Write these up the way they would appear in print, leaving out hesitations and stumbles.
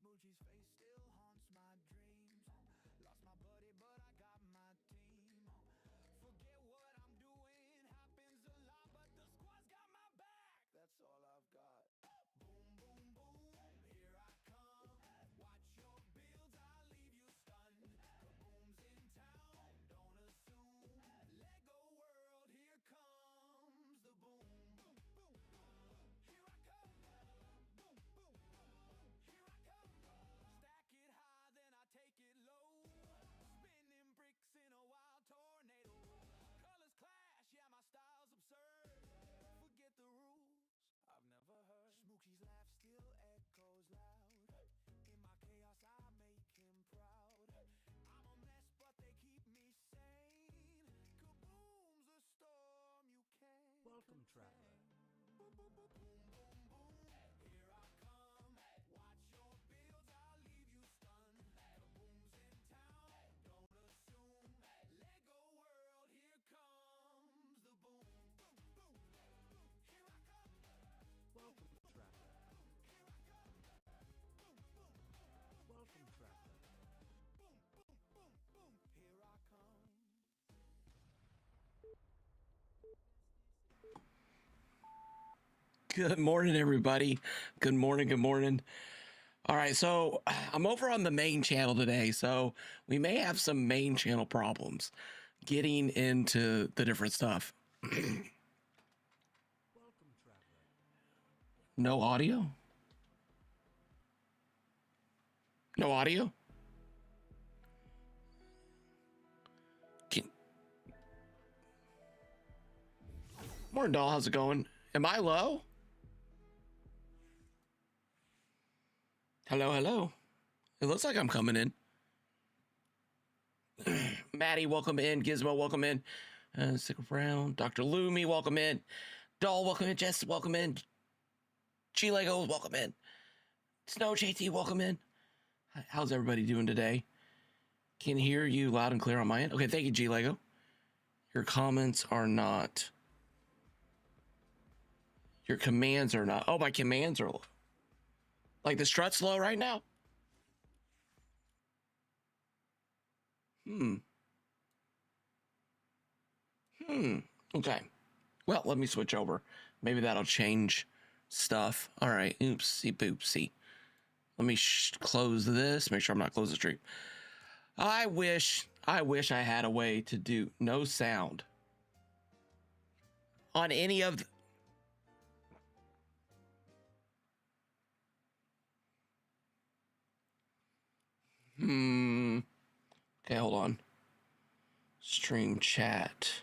Smoochie's face still haunts my dreams. Lost my buddy, but I got my team. Forget what I'm doing, happens a lot, but the squad's got my back. That's all I've got. Boom, boom, boom, here I come. Watch your builds, I'll leave you stunned. The boom's in town, don't assume. Lego world, here comes the boom. Boom, boom, boom, here I come. Boom, boom, boom, here I come. Stack it high, then I take it low. Spinning bricks in a wild tornado. Colors clash, yeah, my style's absurd. Forget the rules I've never heard. Smoochie's laugh still echoes loud. In my chaos, I make him proud. I'm a mess, but they keep me sane. Kaboom's a storm you can't Welcome, contain. traveler. Boom, boom, boom, boom, boom, boom. Here I come. Watch your builds, I'll leave you stunned. The boom's in town, don't assume. Lego world, here comes the boom. Boom, boom, boom. Here I come. Welcome, traveler. Here I come. Boom, boom, Welcome, traveler. boom, boom, boom, boom. Here I come. Good morning, everybody. Good morning. Good morning. All right, so I'm over on the main channel today, so we may have some main channel problems getting into the different stuff. Welcome, traveler. No audio? No audio? Morning, doll. How's it going? Am I low? Hello, hello. It looks like I'm coming in. Maddie, welcome in. Gizmo, welcome in. Stick around. Dr. Loomy, welcome in. Doll, welcome in. Jess, welcome in. G-Lego, welcome in. Snow JT, welcome in. How's everybody doing today? Can hear you loud and clear on my end. Okay, thank you, G-Lego. Your comments are not. Your commands are not. Oh, my commands are low. Like the strut's low right now? Okay. Well, let me switch over. Maybe that'll change stuff. All right. Oopsie boopsie. Let me close this. Make sure I'm not closing the stream. I wish I had a way to do no sound on any of the... Okay, hold on. Stream chat.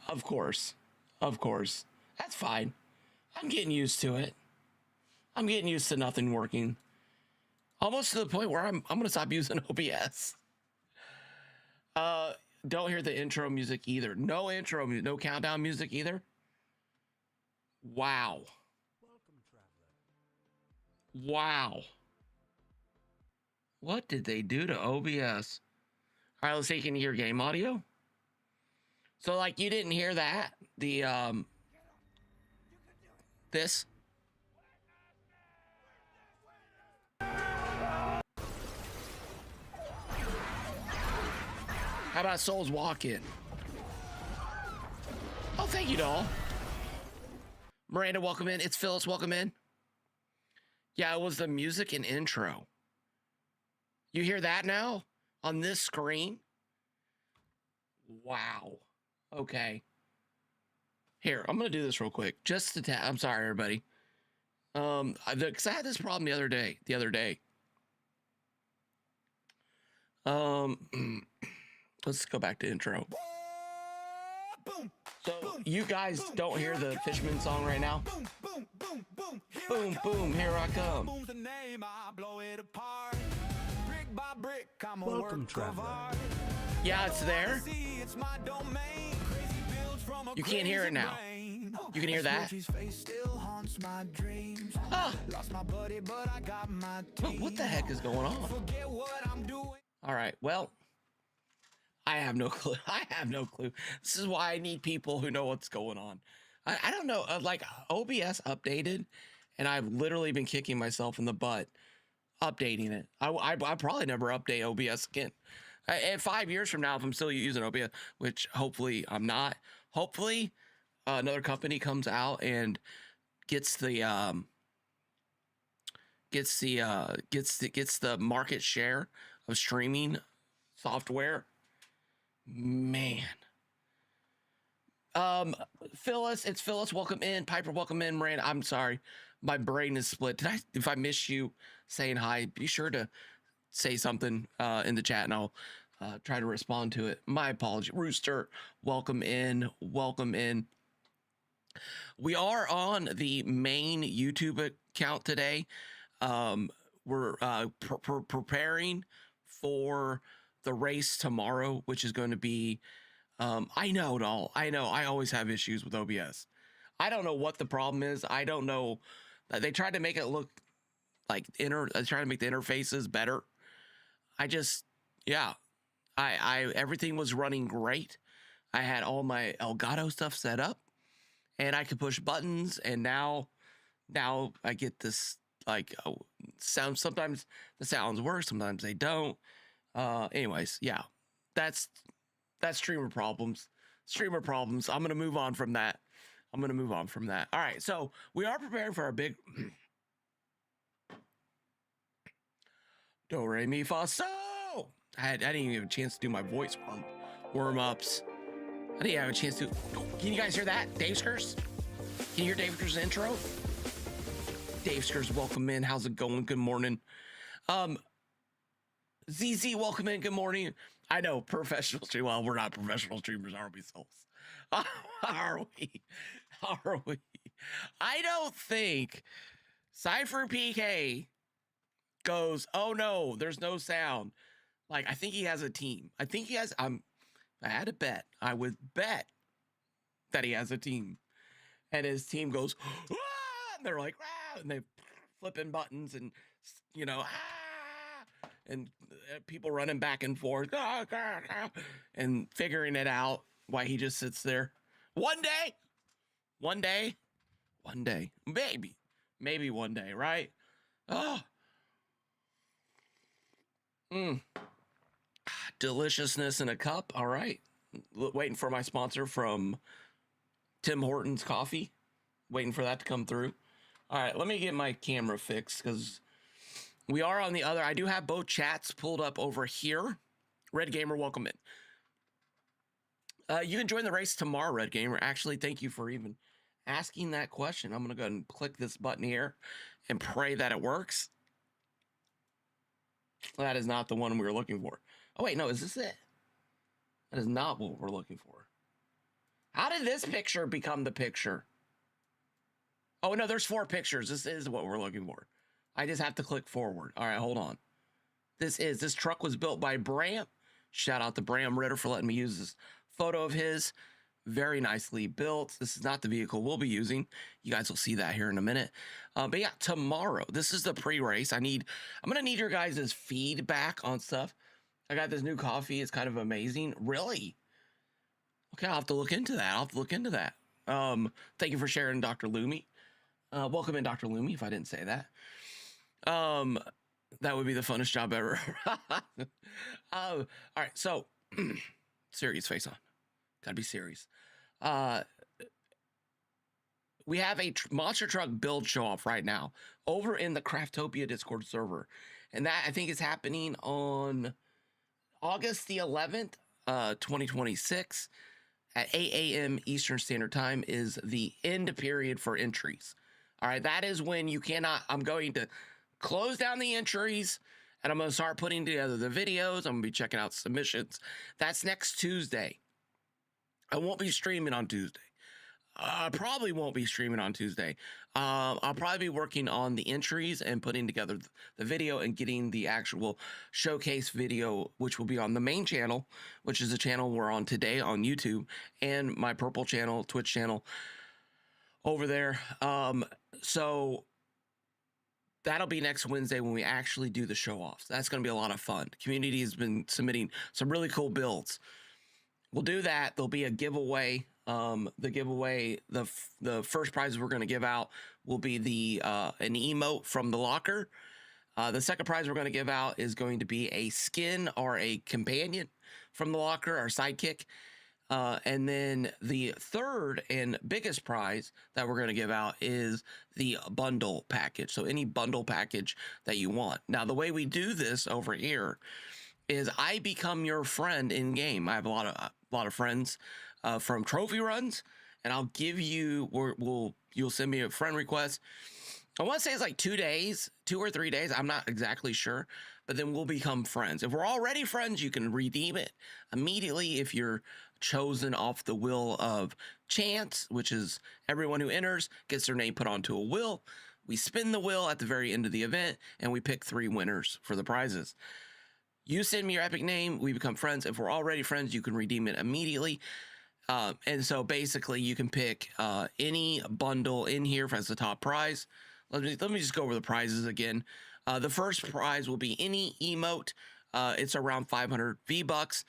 Of course. Of course. That's fine. I'm getting used to it. I'm getting used to nothing working. Almost to the point where I'm going to stop using OBS. Don't hear the intro music either. No intro music, no countdown music either. Wow. Welcome, traveler. Wow. What did they do to OBS? All right, let's see. Can you hear game audio? So, like, you didn't hear that? The, this? How about Souls Walk In? Oh, thank you, doll. Miranda, welcome in. It's Phyllis, welcome in. Yeah, it was the music and intro. You hear that now on this screen? Wow. Okay. Here, I'm gonna do this real quick. Just to I'm sorry, everybody. Because I had this problem the other day. Let's go back to intro. So you guys don't hear the Fishman song right now? Boom, boom, boom, boom. Boom, boom, here I come. Boom's the name, I blow it apart. Brick by brick, I'm a Welcome, work traveler. of art. Yeah, it's there. See, it's my domain. Crazy builds from a You can't hear it now. brain. You can hear that? Smoochie's face still haunts my dreams. Huh. Lost my buddy, but I got my team. What the heck is going on? Forget what I'm doing. All right, well, I have no clue. I have no clue. This is why I need people who know what's going on. I don't know. Like OBS updated, and I've literally been kicking myself in the butt updating it. I probably never update OBS again. And 5 years from now, if I'm still using OBS, which hopefully I'm not, hopefully another company comes out and gets the market share of streaming software. Man. Phyllis, it's Phyllis. Welcome in. Piper, welcome in. Miranda, I'm sorry. My brain is split. If I miss you saying hi, be sure to say something in the chat and I'll try to respond to it. My apology. Rooster, welcome in. Welcome in. We are on the main YouTube account today. We're preparing for the race tomorrow, which is going to be I know it all. I know I always have issues with OBS. I don't know what the problem is. I don't know. They tried to make it look like trying to make the interfaces better. I everything was running great. I had all my Elgato stuff set up and I could push buttons, and now I get this like sound. Sometimes the sounds work, sometimes they don't. Anyways, yeah, that's streamer problems. I'm gonna move on from that. All right, so we are preparing for our big do re mi fa so. I didn't even have a chance to do my voice warm ups. I didn't have a chance to. Can you guys hear that? Dave Skurs? Can you hear Dave Skurs' intro? Dave Skurs, welcome in. How's it going? Good morning. ZZ, welcome in. Good morning. I know professional stream. Well, we're not professional streamers, are we, souls? Are we? Are we? I don't think Cypher PK goes, oh no, there's no sound. Like, I think he has a team. I think he has. I had to bet. I would bet that he has a team, and his team goes, ah! And they're like, ah! And they flipping buttons, and and people running back and forth, and figuring it out while he just sits there. One day, maybe one day, right? Oh, deliciousness in a cup. All right, waiting for my sponsor from Tim Hortons Coffee. Waiting for that to come through. All right, let me get my camera fixed because we are on the other. I do have both chats pulled up over here. Red Gamer, welcome in. You can join the race tomorrow, Red Gamer. Actually, thank you for even asking that question. I'm going to go ahead and click this button here and pray that it works. That is not the one we were looking for. Oh, wait, no, is this it? That is not what we're looking for. How did this picture become the picture? Oh, no, there's 4 pictures. This is what we're looking for. I just have to click forward. All right, hold on. This truck was built by Bram. Shout out to Bram Ritter for letting me use this photo of his. Very nicely built. This is not the vehicle we'll be using. You guys will see that here in a minute. But yeah, tomorrow, this is the pre-race. I'm gonna need your guys' feedback on stuff. I got this new coffee. It's kind of amazing. Really? Okay, I'll have to look into that. Thank you for sharing, Dr. Loomy. Welcome in, Dr. Loomy, if I didn't say that. That would be the funnest job ever. All right, so serious face on. Gotta be serious. We have a monster truck build show off right now over in the Craftopia Discord server, and that I think is happening on August the 11th, 2026 at 8 a.m. Eastern Standard Time is the end period for entries. All right, that is when you cannot. I'm going to close down the entries and I'm going to start putting together the videos. I'm going to be checking out submissions. That's next Tuesday. I won't be streaming on Tuesday. I probably won't be streaming on Tuesday. I'll probably be working on the entries and putting together the video and getting the actual showcase video, which will be on the main channel, which is the channel we're on today on YouTube, and my Purple channel, Twitch channel over there. So that'll be next Wednesday when we actually do the show offs. That's going to be a lot of fun. The community has been submitting some really cool builds. We'll do that. There'll be a giveaway the giveaway, the first prize we're going to give out will be the an emote from the locker. The second prize we're going to give out is going to be a skin or a companion from the locker, our sidekick. And then the third and biggest prize that we're going to give out is the bundle package. So any bundle package that you want. Now, the way we do this over here is I become your friend in game. I have a lot of friends from trophy runs, and I'll give you, you'll send me a friend request. I want to say it's like 2 days, 2 or 3 days. I'm not exactly sure, but then we'll become friends. If we're already friends, you can redeem it immediately if you're chosen off the wheel of chance, which is everyone who enters gets their name put onto a wheel. We spin the wheel at the very end of the event, and we pick 3 winners for the prizes. You send me your epic name, we become friends. If we're already friends, you can redeem it immediately. And so basically, you can pick any bundle in here as the top prize. Let me just go over the prizes again. The first prize will be any emote. It's around 500 V-Bucks.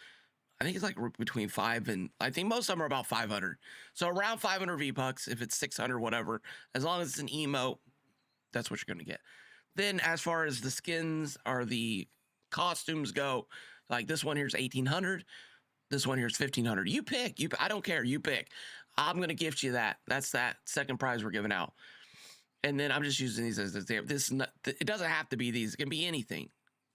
I think it's like between 5 and I think most of them are about 500. So around 500 V-Bucks, if it's 600, whatever, as long as it's an emote, that's what you're going to get. Then as far as the skins or the costumes go, like this one here's 1800. This one here's 1500. You pick. I don't care. You pick. I'm going to gift you that. That's that second prize we're giving out. And then I'm just using these as an example. It doesn't have to be these. It can be anything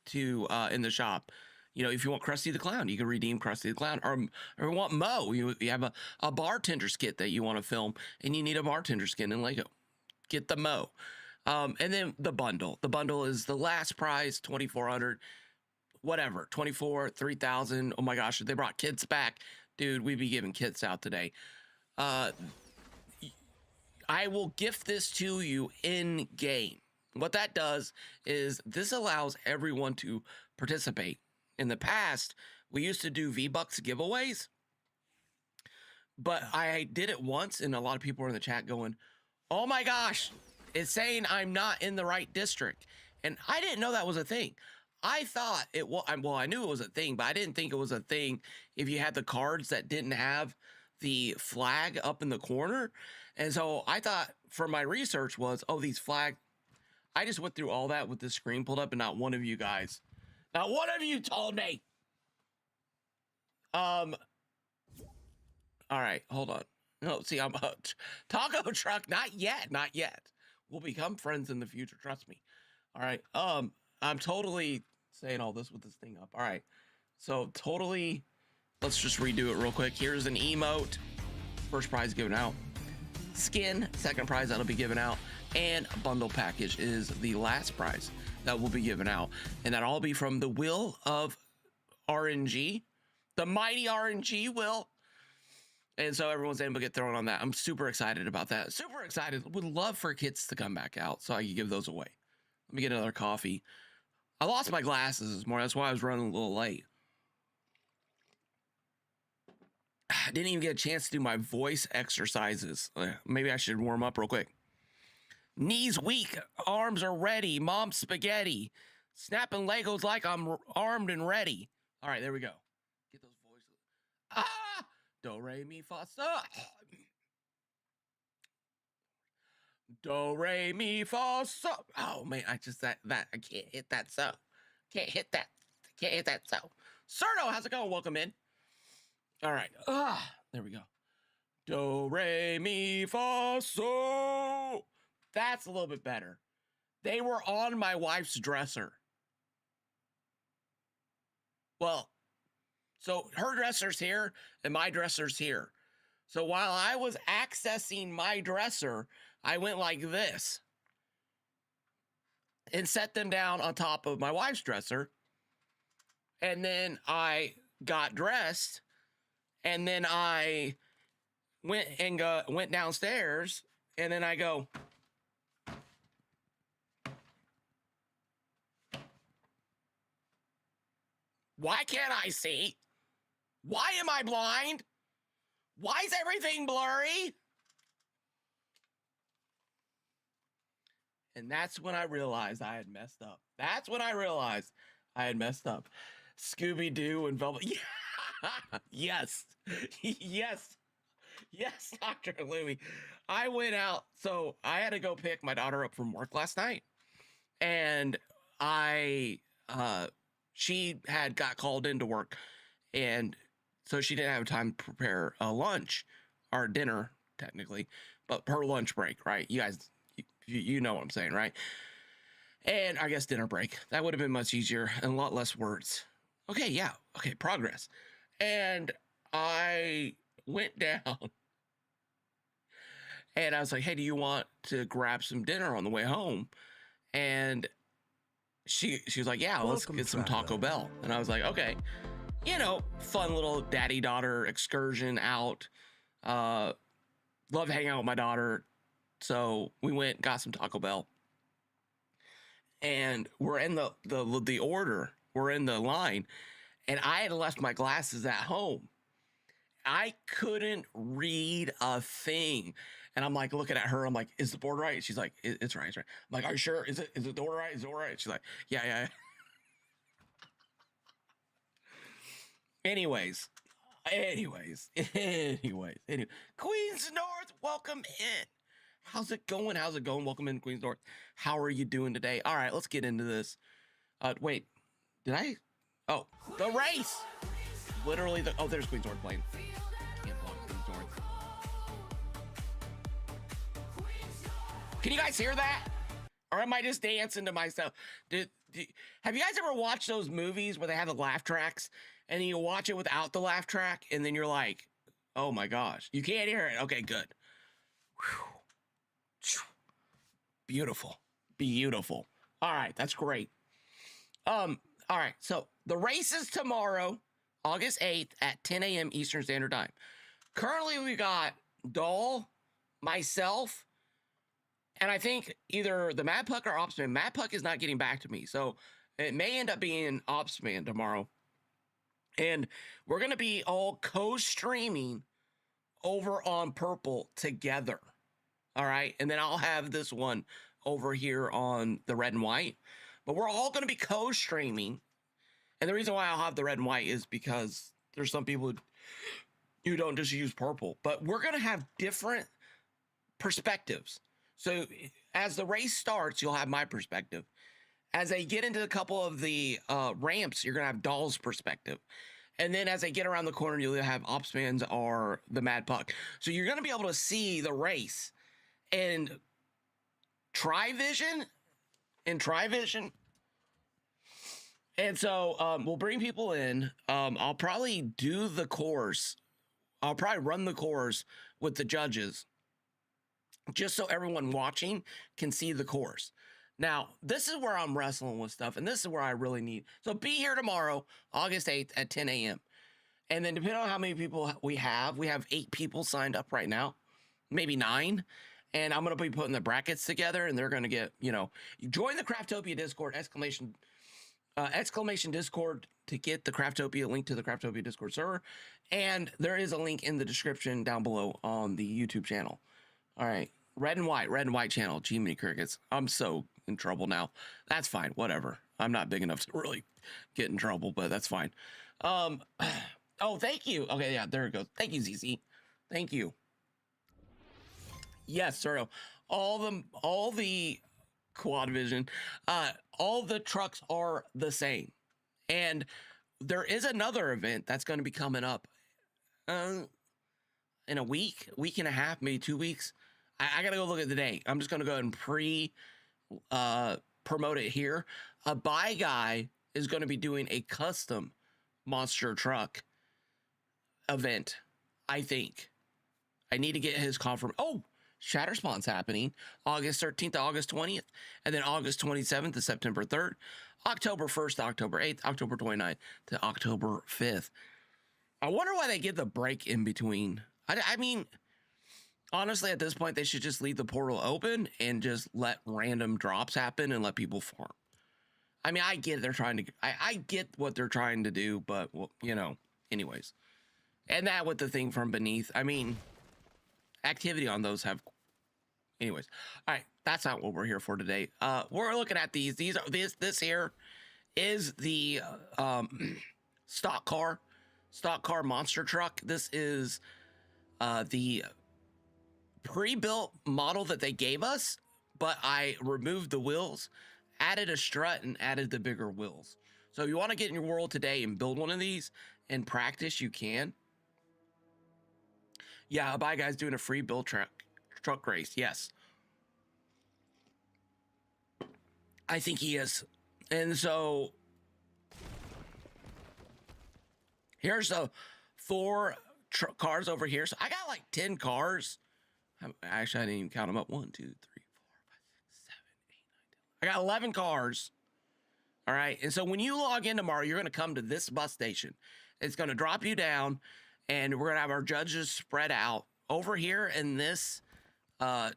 to in the shop. You know, if you want Krusty the Clown, you can redeem Krusty the Clown. Or you want Mo. You have a bartender skit that you want to film, and you need a bartender skin in Lego. Get the Mo. And then the bundle. The bundle is the last prize, 2,400. Whatever, 24, 3,000. Oh my gosh, if they brought kits back, dude, we'd be giving kits out today. I will gift this to you in game. What that does is this allows everyone to participate. In the past, we used to do V-Bucks giveaways, but I did it once, and a lot of people were in the chat going, oh my gosh, it's saying I'm not in the right district. And I didn't know that was a thing. I thought it was, well, I knew it was a thing, but I didn't think it was a thing if you had the cards that didn't have the flag up in the corner. And so I thought for my research was, oh, these flag. I just went through all that with the screen pulled up, and not one of you guys, not one of you told me. All right, hold on. No, see, I'm taco truck. Not yet. We'll become friends in the future. Trust me. All right. I'm totally saying all this with this thing up. All right. So totally, let's just redo it real quick. Here's an emote. First prize given out. Skin, second prize that'll be given out. And a bundle package is the last prize that will be given out. And that'll all be from the Wheel of RNG. The mighty RNG will. And so everyone's able to get thrown on that. I'm super excited about that. Super excited. Would love for kits to come back out so I can give those away. Let me get another coffee. I lost my glasses this morning. That's why I was running a little late. I didn't even get a chance to do my voice exercises. Maybe I should warm up real quick. Knees weak. Arms are ready. Mom spaghetti. Snapping Legos like I'm armed and ready. All right, there we go. Get those voices. Ah! Do, re, mi, fa, so. Do, re, mi, fa, so. Oh, man, I can't hit that so. Can't hit that so. Cerno, how's it going? Welcome in. All right. There we go. Do, re, mi, fa, so. That's a little bit better. They were on my wife's dresser. Well, so her dresser's here and my dresser's here. So while I was accessing my dresser, I went like this and set them down on top of my wife's dresser. And then I got dressed, and then I went downstairs, and then I go, why can't I see? Why am I blind? Why is everything blurry? And that's when I realized I had messed up. That's when I realized I had messed up. Scooby-Doo and Velvet. Yeah. Yes. Yes. Yes, Dr. Louie. I went out, so I had to go pick my daughter up from work last night, and I she had got called into work, and so she didn't have time to prepare a lunch or dinner technically, but her lunch break, right? You guys, you know what I'm saying, right? And I guess dinner break. That would have been much easier and a lot less words. Okay, yeah. Okay, progress. And I went down and I was like, hey, do you want to grab some dinner on the way home? And she was like, yeah, let's Welcome, get some Taco traveler. Bell. And I was like, okay, you know, fun little daddy daughter excursion out. Love hanging out with my daughter. So we went, got some Taco Bell. And we're in the order. We're in the line. And I had left my glasses at home. I couldn't read a thing. And I'm like looking at her. I'm like, is the board right? She's like, it's right. It's right. I'm like, are you sure? Is it the order right? Is it all right? She's like, yeah. Anyways. Anyway. Queens North, welcome in. How's it going? Welcome in, Queens North. How are you doing today? All right, let's get into this. Wait, did I? Oh, the race. Literally there's Queens North playing. Can't block Queens North. Can you guys hear that? Or am I just dancing to myself? Have you guys ever watched those movies where they have the laugh tracks and you watch it without the laugh track and then you're like, oh my gosh, you can't hear it. Okay, good. Whew. Beautiful. All right, that's great. All right, so the race is tomorrow, August 8th at 10 a.m. Eastern Standard Time. Currently, we got Doll, myself, and I think either the Mad Puck or Opsman. Mad Puck is not getting back to me, so it may end up being Opsman tomorrow. And we're going to be all co-streaming over on Purple together. All right, and then I'll have this one over here on the red and white. But we're all going to be co-streaming. And the reason why I'll have the red and white is because there's some people who don't just use purple. But we're going to have different perspectives. So as the race starts, you'll have my perspective. As I get into a couple of the ramps, you're going to have Doll's perspective. And then as I get around the corner, you'll have Opsman's or the Mad Puck. So you're going to be able to see the race and Trivision. And so we'll bring people in. I'll probably do the course. I'll probably run the course with the judges just so everyone watching can see the course. Now, this is where I'm wrestling with stuff, and this is where I really need. So be here tomorrow, August 8th at 10 a.m. And then depending on how many people we have 8 people signed up right now, maybe 9. And I'm going to be putting the brackets together, and they're going to get, join the Craftopia Discord, exclamation Discord to get the Craftopia link to the Craftopia Discord server. And there is a link in the description down below on the YouTube channel. All right. Red and white channel. Gee, many crickets. I'm so in trouble now. That's fine. Whatever. I'm not big enough to really get in trouble, but that's fine. Oh, thank you. Okay. Yeah, there it goes. Thank you, ZZ. Thank you. Yes, sir. All the quad vision, all the trucks are the same. And there is another event that's going to be coming up in a week and a half, maybe 2 weeks. I got to go look at the date. I'm just going to go ahead and promote it here. A buy guy is going to be doing a custom monster truck event, I think. I need to get his confirmation. Oh, Shatter Spawn's happening August 13th to August 20th, and then August 27th to September 3rd, October 1st to October 8th, October 29th to October 5th. I wonder why they give the break in between. I mean, honestly, at this point, they should just leave the portal open and just let random drops happen and let people farm. I mean, I get they're trying to. I get what they're trying to do, but well, anyways. And that with the thing from beneath. I mean, activity on those have. Anyways, all right, that's not what we're here for today. We're looking at these. This here is the stock car monster truck. This is the pre-built model that they gave us, but I removed the wheels, added a strut, and added the bigger wheels. So if you want to get in your world today and build one of these and practice, you can. Yeah, bye guys, doing a free build truck race. Yes, I think he is. And so here's the 4 cars over here. So I got like 10 cars. Actually, I didn't even count them up. 1, 2, 3, 4, 5, 6, 7, 8, 9, 10. I got 11 cars. All right. And so when you log in tomorrow, you're going to come to this bus station. It's going to drop you down, and we're going to have our judges spread out. Over here in this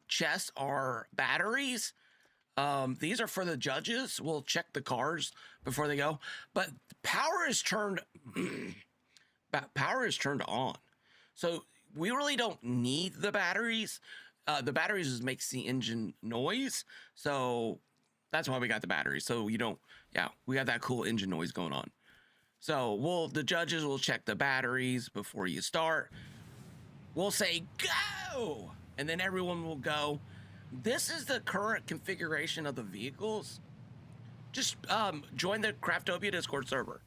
chest are batteries. These are for the judges. We'll check the cars before they go. But power is turned on. So we really don't need the batteries. The batteries just makes the engine noise. So that's why we got the batteries. So you don't, yeah, we got that cool engine noise going on. So the judges will check the batteries before you start. We'll say go, and then everyone will go. This is the current configuration of the vehicles. Just join the Craftopia Discord server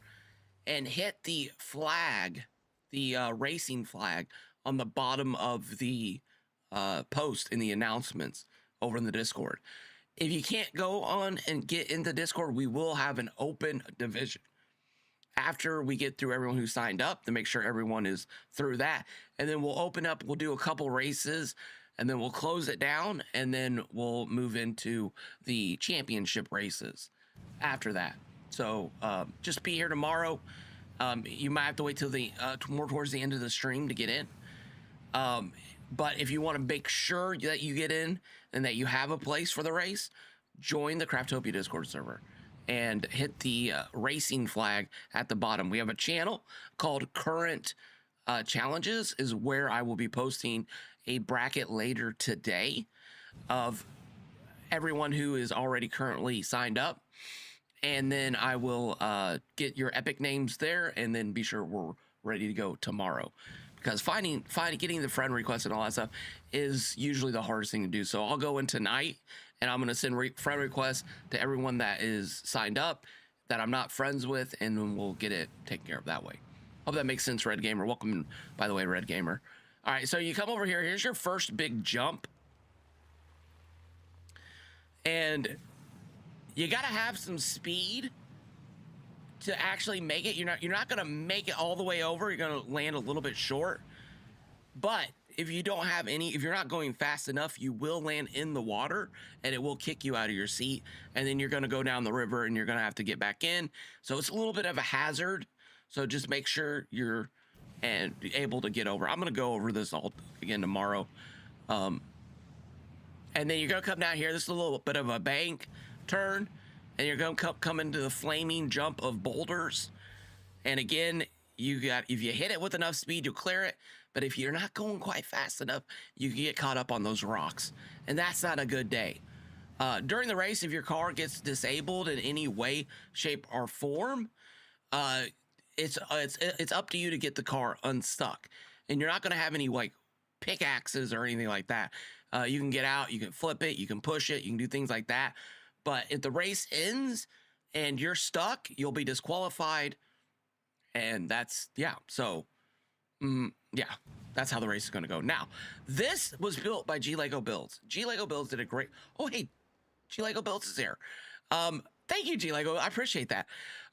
and hit the flag, the racing flag on the bottom of the post in the announcements over in the Discord. If you can't go on and get into Discord, we will have an open division after we get through everyone who signed up to make sure everyone is through that. And then we'll open up, we'll do a couple races, and then we'll close it down, and then we'll move into the championship races after that. So just be here tomorrow. You might have to wait till the more towards the end of the stream to get in. But if you want to make sure that you get in and that you have a place for the race, join the Craftopia Discord server and hit the racing flag at the bottom. We have a channel called Current Challenges, is where I will be posting a bracket later today of everyone who is already currently signed up. And then I will get your epic names there, and then be sure we're ready to go tomorrow. Because getting the friend requests and all that stuff is usually the hardest thing to do. So I'll go in tonight, and I'm going to send friend requests to everyone that is signed up that I'm not friends with, and then we'll get it taken care of that way. Hope that makes sense, Red Gamer. Welcome, by the way, Red Gamer. All right, so you come over here. Here's your first big jump. And you got to have some speed to actually make it. You're not going to make it all the way over. You're going to land a little bit short. But if you don't have if you're not going fast enough, you will land in the water, and it will kick you out of your seat. And then you're going to go down the river, and you're going to have to get back in. So it's a little bit of a hazard. So just make sure you're able to get over. I'm going to go over this all again tomorrow. And then you're going to come down here. This is a little bit of a bank turn, and you're going to come into the flaming jump of boulders. And again, if you hit it with enough speed, you'll clear it. But if you're not going quite fast enough, you can get caught up on those rocks, and that's not a good day. During the race, if your car gets disabled in any way, shape, or form, it's up to you to get the car unstuck, and you're not going to have any like pickaxes or anything like that. You can get out, you can flip it, you can push it, you can do things like that. But if the race ends and you're stuck, you'll be disqualified. And that's, yeah. So, yeah, that's how the race is going to go. Now, this was built by G Lego Builds. G Lego Builds did a great, oh, hey, G Lego Builds is here. Thank you, G Lego. I appreciate that.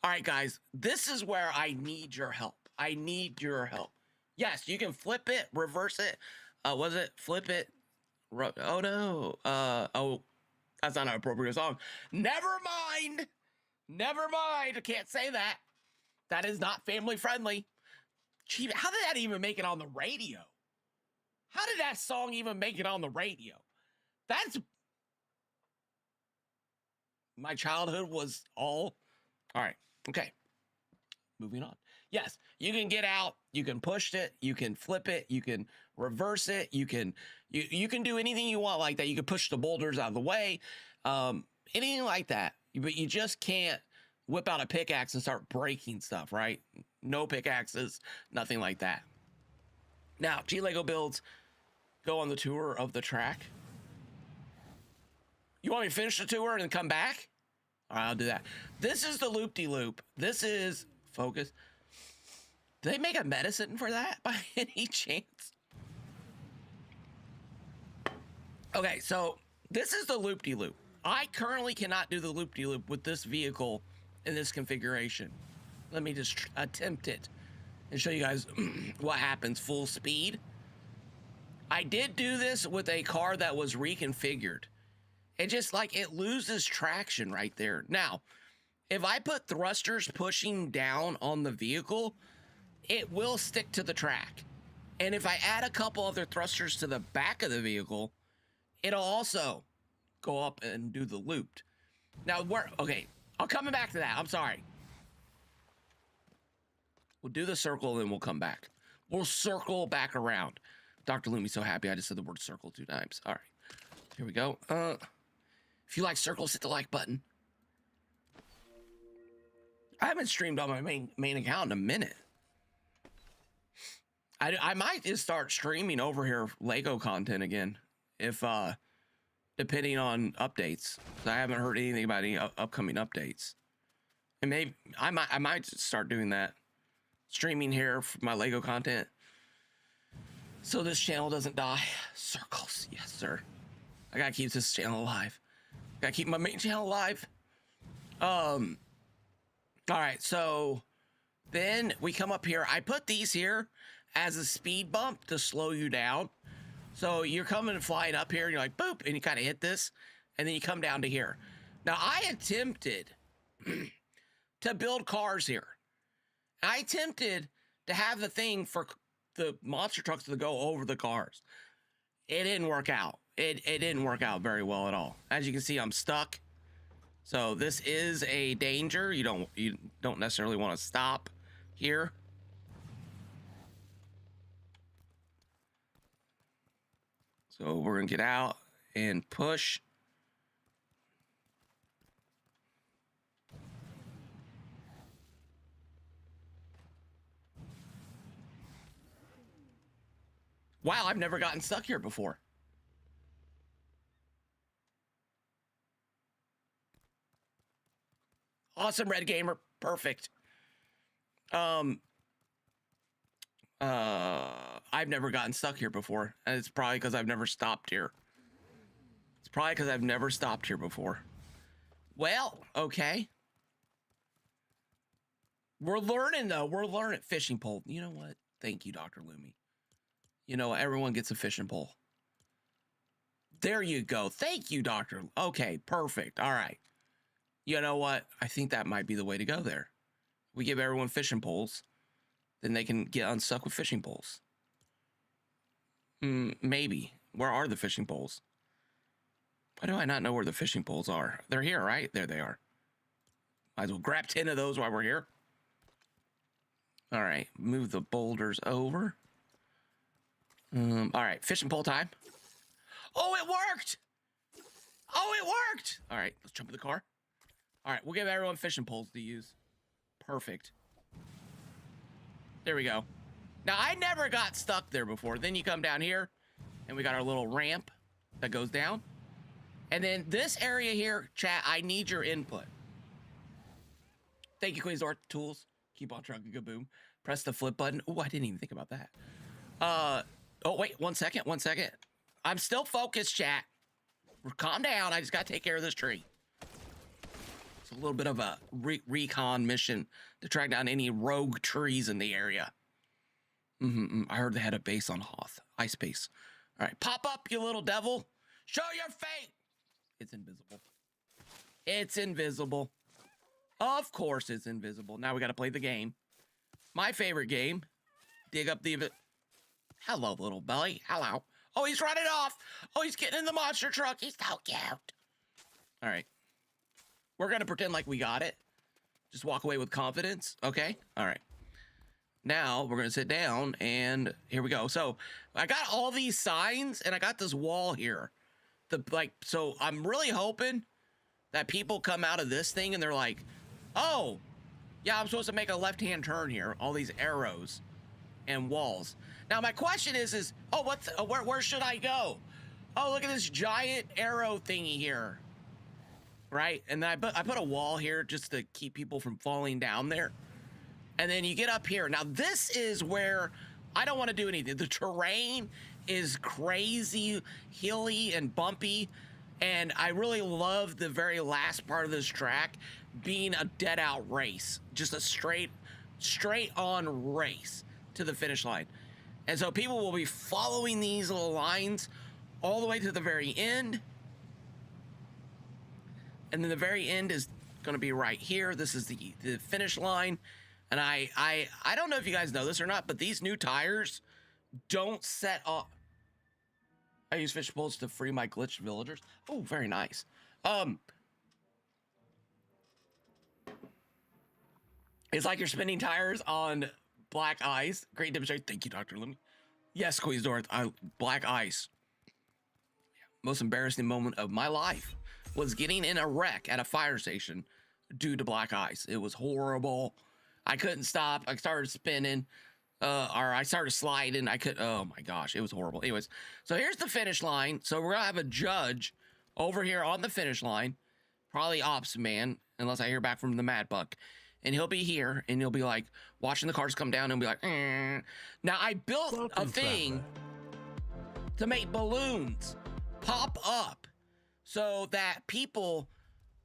All right, guys, this is where I need your help. I need your help. Yes, you can flip it, reverse it. Was it flip it? Oh, no. Oh, that's not an appropriate song. Never mind. Never mind. I can't say that. That is not family friendly. Gee, how did that even make it on the radio? How did that song even make it on the radio? That's... My childhood was all right. Okay. Moving on. Yes, you can get out, you can push it, you can flip it, you can reverse it, you can do anything you want like that. You can push the boulders out of the way, anything like that. But you just can't whip out a pickaxe and start breaking stuff, right? No pickaxes, nothing like that. Now, G-Lego builds go on the tour of the track. You want me to finish the tour and then come back? All right, I'll do that. This is the loop-de-loop. This is focus. Do they make a medicine for that by any chance? Okay, so this is the loop-de-loop. I currently cannot do the loop-de-loop with this vehicle in this configuration. Let me just attempt it and show you guys what happens full speed. I did do this with a car that was reconfigured. It just like it loses traction right there. Now, if I put thrusters pushing down on the vehicle, it will stick to the track. And if I add a couple other thrusters to the back of the vehicle, it'll also go up and do the looped. Now, okay, I'm coming back to that. I'm sorry. We'll do the circle, then we'll come back. We'll circle back around. Dr. Lumi's so happy I just said the word circle 2 times. All right, here we go. If you like circles, hit the like button. I haven't streamed on my main account in a minute. I might just start streaming over here Lego content again, if depending on updates. I haven't heard anything about any upcoming updates, and maybe I might start doing that, streaming here for my Lego content, so this channel doesn't die. Circles, yes sir. I gotta keep this channel alive. Gotta keep my main channel alive. All right, so then we come up here. I put these here as a speed bump to slow you down. So you're coming and flying up here and you're like, boop, and you kind of hit this, and then you come down to here. Now, I attempted to build cars here. I attempted to have the thing for the monster trucks to go over the cars. It didn't work out. It didn't work out very well at all. As you can see, I'm stuck. So this is a danger. You don't necessarily want to stop here. So we're gonna get out and push. Wow, I've never gotten stuck here before. Awesome, Red Gamer. Perfect. I've never gotten stuck here before. And it's probably because I've never stopped here. It's probably because I've never stopped here before. Well, okay. We're learning, though. We're learning fishing pole. You know what? Thank you, Dr. Lumi. You know, everyone gets a fishing pole. There you go. Thank you, Doctor. Okay, perfect. All right. You know what? I think that might be the way to go there. We give everyone fishing poles, then they can get unstuck with fishing poles. Maybe. Where are the fishing poles? Why do I not know where the fishing poles are? They're here, right? There they are. Might as well grab 10 of those while we're here. All right. Move the boulders over. All right. Fishing pole time. Oh, it worked! Oh, it worked! All right. Let's jump in the car. All right. We'll give everyone fishing poles to use. Perfect. There we go. Now, I never got stuck there before. Then you come down here, and we got our little ramp that goes down. And then this area here, chat, I need your input. Thank you, Quasar Tools. Keep on trucking, kaboom. Press the flip button. Oh, I didn't even think about that. Oh, wait, 1 second, 1 second. I'm still focused, chat. Calm down. I just got to take care of this tree. It's a little bit of a recon mission to track down any rogue trees in the area. I heard they had a base on Hoth. Ice base. All right, pop up, you little devil. Show your fate. It's invisible. It's invisible. Of course it's invisible. Now we got to play the game. My favorite game. Dig up the... Hello, little belly. Hello. Oh, he's running off. Oh, he's getting in the monster truck. He's so cute. All right. We're going to pretend like we got it. Just walk away with confidence. Okay? All right. Now we're going to sit down and here we go. So I got all these signs and I got this wall here. So I'm really hoping that people come out of this thing and they're like, oh, yeah, I'm supposed to make a left-hand turn here. All these arrows and walls. Now my question is oh, where should I go? Oh, look at this giant arrow thingy here. Right? And then I put a wall here just to keep people from falling down there. And then you get up here. Now this is where I don't want to do anything. The terrain is crazy, hilly and bumpy. And I really love the very last part of this track being a dead out race. Just a straight on race to the finish line. And so people will be following these little lines all the way to the very end. And then the very end is going to be right here. This is the finish line. And I don't know if you guys know this or not, but these new tires don't set off. I use fish bowls to free my glitched villagers. Oh, very nice. It's like you're spinning tires on black ice. Great demonstration. Thank you, Dr. Lumi. Yes, Queensdorf. Black ice. Most embarrassing moment of my life was getting in a wreck at a fire station due to black ice. It was horrible. I couldn't stop. I started spinning, or I started sliding. Oh my gosh, it was horrible. Anyways, so here's the finish line. So we're gonna have a judge over here on the finish line, probably Ops Man, unless I hear back from the Mad Buck. And he'll be here, and he'll be like watching the cars come down, and be like, Now I built a thing to make balloons pop up so that people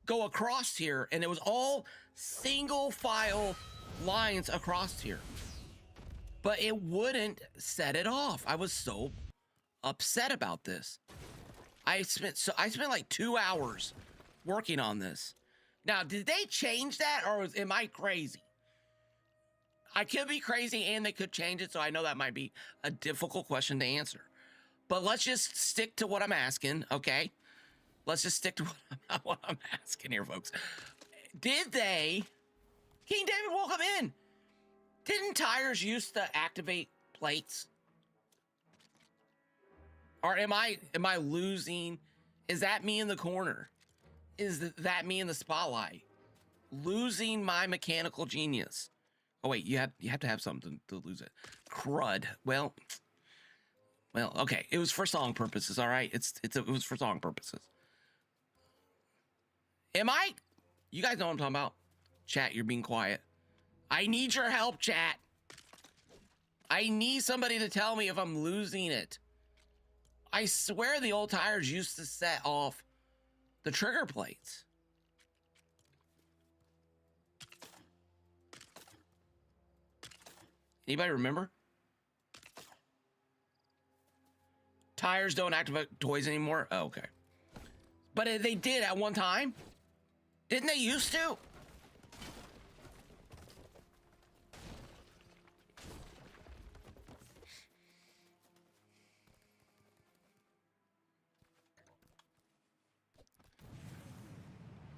go across here, and it was all single file lines across here, but it wouldn't set it off. I was so upset about this. I spent like 2 hours working on this. Now, did they change that, or am I crazy? I could be crazy, and they could change it, so I know that might be a difficult question to answer. But let's just stick to what I'm asking, okay? Let's just stick to what I'm asking here, folks. Did they... King David, welcome in. Didn't tires used to activate plates? Or am I losing? Is that me in the corner? Is that me in the spotlight? Losing my mechanical genius. Oh wait, you have to have something to lose it. Crud. Well, okay. It was for song purposes, all right? It was for song purposes. You guys know what I'm talking about? Chat, you're being quiet. I need your help, chat. I need somebody to tell me if I'm losing it. I swear the old tires used to set off the trigger plates. Anybody remember? Tires don't activate toys anymore? Oh, okay. But they did at one time. Didn't they used to?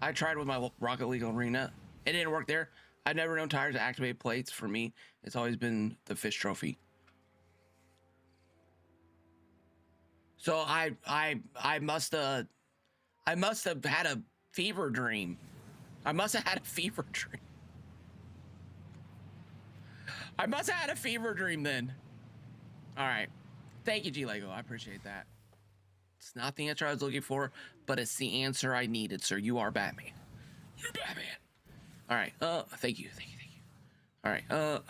I tried with my Rocket League arena. It didn't work there. I've never known tires to activate plates. For me, it's always been the fish trophy. So I must have had a fever dream. I must have had a fever dream. I must have had a fever dream then. All right. Thank you, G Lego. I appreciate that. It's not the answer I was looking for, but it's the answer I needed, sir. You are Batman. You're Batman. All right. Thank you. All right.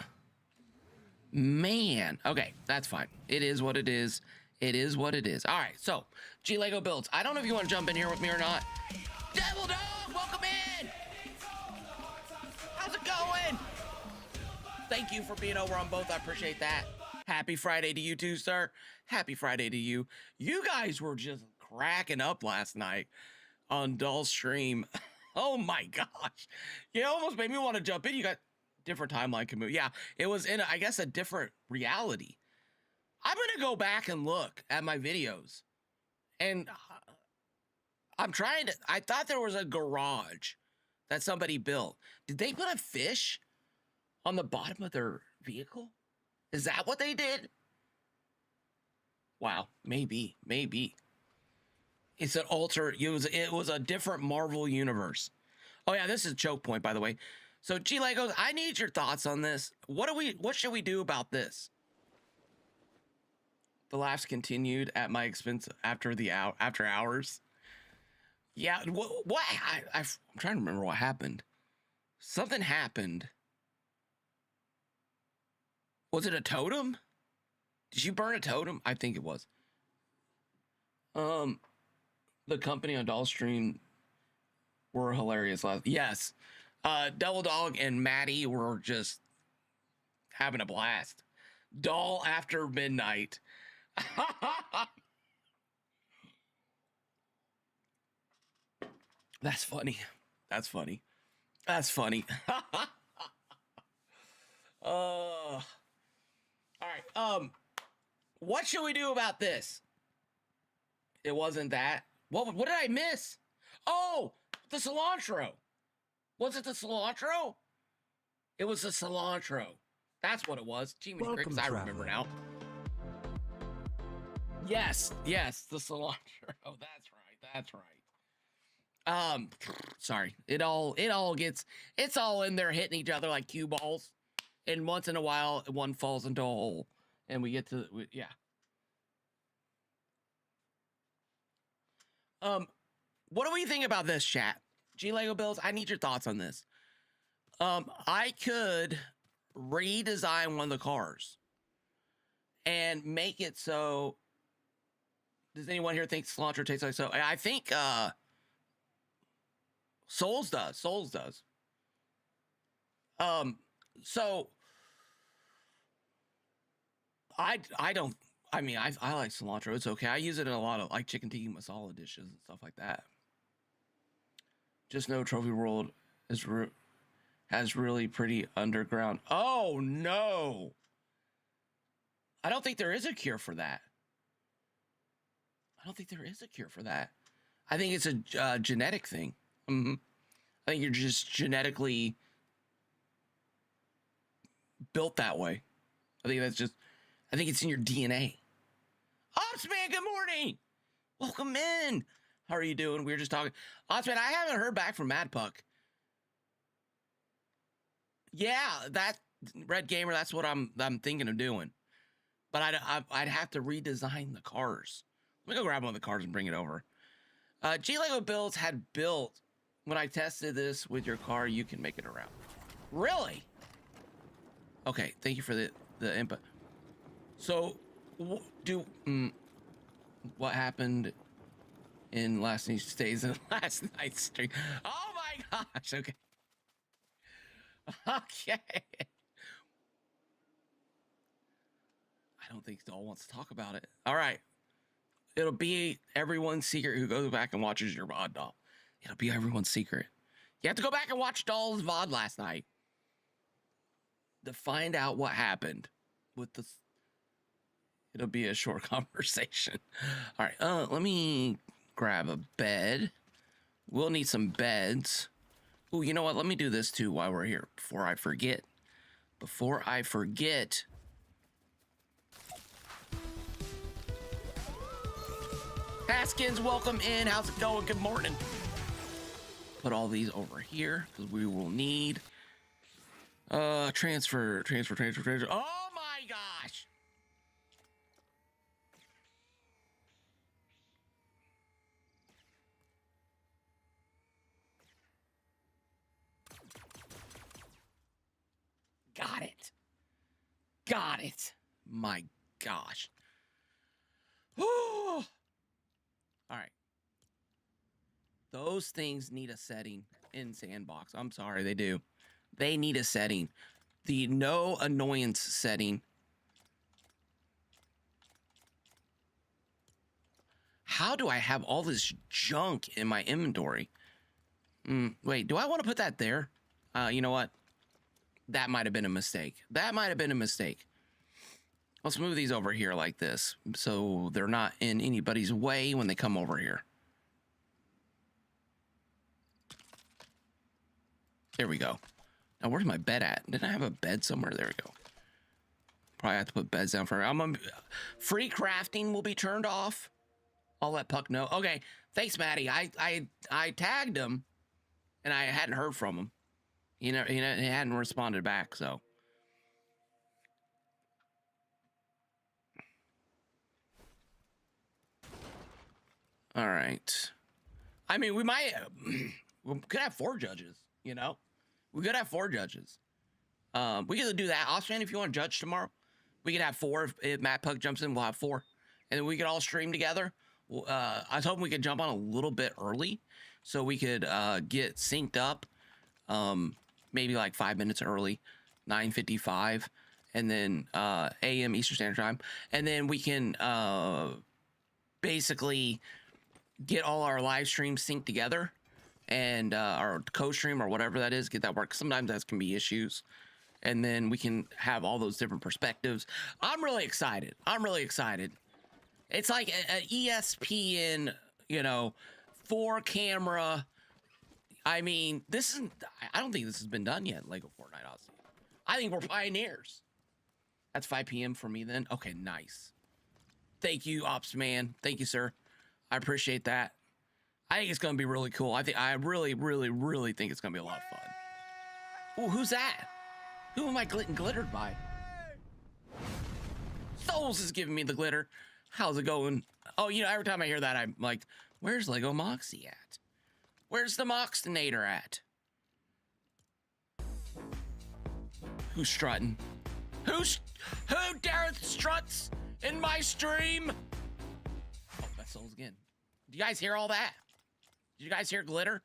Man. Okay, that's fine. It is what it is. It is what it is. All right. So, G Lego builds. I don't know if you want to jump in here with me or not. Devil Dog, welcome in. How's it going? Thank you for being over on both. I appreciate that. Happy Friday to you too, sir. Happy Friday to you. You guys were just cracking up last night on Doll's stream. Oh my gosh. You almost made me want to jump in. You got different timeline can move. Yeah, it was in, I guess, a different reality. I'm going to go back and look at my videos. And I thought there was a garage that somebody built. Did they put a fish on the bottom of their vehicle? Is that what they did? Wow, maybe. It's it was a different Marvel universe. Oh yeah, this is choke point, by the way. So G Legos, I need your thoughts on this. What should we do about this? The laughs continued at my expense after hours. Yeah, what? I'm trying to remember what happened. Something happened. Was it a totem? Did you burn a totem? I think it was. The company on Doll Stream were hilarious last. Yes, Double Dog and Maddie were just having a blast. Doll after midnight. That's funny. That's funny. That's funny. All right. What should we do about this? It wasn't that. What did I miss? Oh, the cilantro. Was it the cilantro? It was the cilantro. That's what it was. Gee, many crickets, I remember now. Yes, the cilantro. That's right. That's right. Sorry. It all gets, it's all in there hitting each other like cue balls. And once in a while, one falls into a hole. And we get to, yeah. What do we think about this, chat? G Lego Bills, I need your thoughts on this. I could redesign one of the cars and make it so. Does anyone here think cilantro tastes like so? I think Souls does. Souls does. So I don't. I mean, I like cilantro. It's okay. I use it in a lot of like chicken tikka masala dishes and stuff like that. Just know Trophy World has really pretty underground. Oh no! I don't think there is a cure for that. I don't think there is a cure for that. I think it's a genetic thing. I think you're just genetically built that way. I think that's just. I think it's in your DNA. Ops man, good morning. Welcome in. How are you doing? We were just talking. Ops man, I haven't heard back from Mad Puck. Yeah, that Red Gamer. That's what I'm thinking of doing. But I'd have to redesign the cars. Let me go grab one of the cars and bring it over. G Lego Builds had built when I tested this with your car. You can make it around. Really? Okay. Thank you for the input. So, what happened in last night's stays in last night's stream? Oh my gosh! Okay. Okay. I don't think Doll wants to talk about it. All right. It'll be everyone's secret who goes back and watches your VOD, Doll. It'll be everyone's secret. You have to go back and watch Doll's VOD last night to find out what happened with the. It'll be a short conversation. All right. Let me grab a bed. We'll need some beds. Oh, you know what? Let me do this too while we're here before I forget. Haskins, welcome in. How's it going? Good morning. Put all these over here because we will need transfer. Oh my gosh. Got it. My gosh. All right. Those things need a setting in Sandbox. I'm sorry, they do. They need a setting. The no annoyance setting. How do I have all this junk in my inventory? Wait, do I want to put that there? You know what? That might have been a mistake. Let's move these over here like this so they're not in anybody's way when they come over here. There we go. Now, where's my bed at? Didn't I have a bed somewhere? There we go. Probably have to put beds down for free crafting will be turned off. I'll let Puck know. Okay, thanks, Maddie. I tagged him, and I hadn't heard from him. He hadn't responded back, so. All right. I mean, we might we could have 4 judges, you know? We could have 4 judges. We could do that. Austin, if you want to judge tomorrow, we could have 4. If Matt Puck jumps in, we'll have 4. And then we could all stream together. I was hoping we could jump on a little bit early so we could get synced up, maybe like 5 minutes early, 9:55, and then a.m. Eastern Standard Time. And then we can basically get all our live streams synced together and our co-stream or whatever that is, get that work. Sometimes that can be issues. And then we can have all those different perspectives. I'm really excited. It's like an ESPN, you know, 4 camera. I mean, I don't think this has been done yet, Legofortnite, Aussie. I think we're pioneers. That's 5 p.m. for me then. Okay, nice. Thank you, Ops Man. Thank you, sir. I appreciate that. I think it's going to be really cool. I really, really, really think it's going to be a lot of fun. Ooh, who's that? Who am I glittered by? Souls is giving me the glitter. How's it going? Oh, you know, every time I hear that, I'm like, where's Lego Moxie at? Where's the Moxinator at? Who's strutting? Who dareth struts in my stream? Oh, that's Souls again. Do you guys hear all that? Did you guys hear glitter?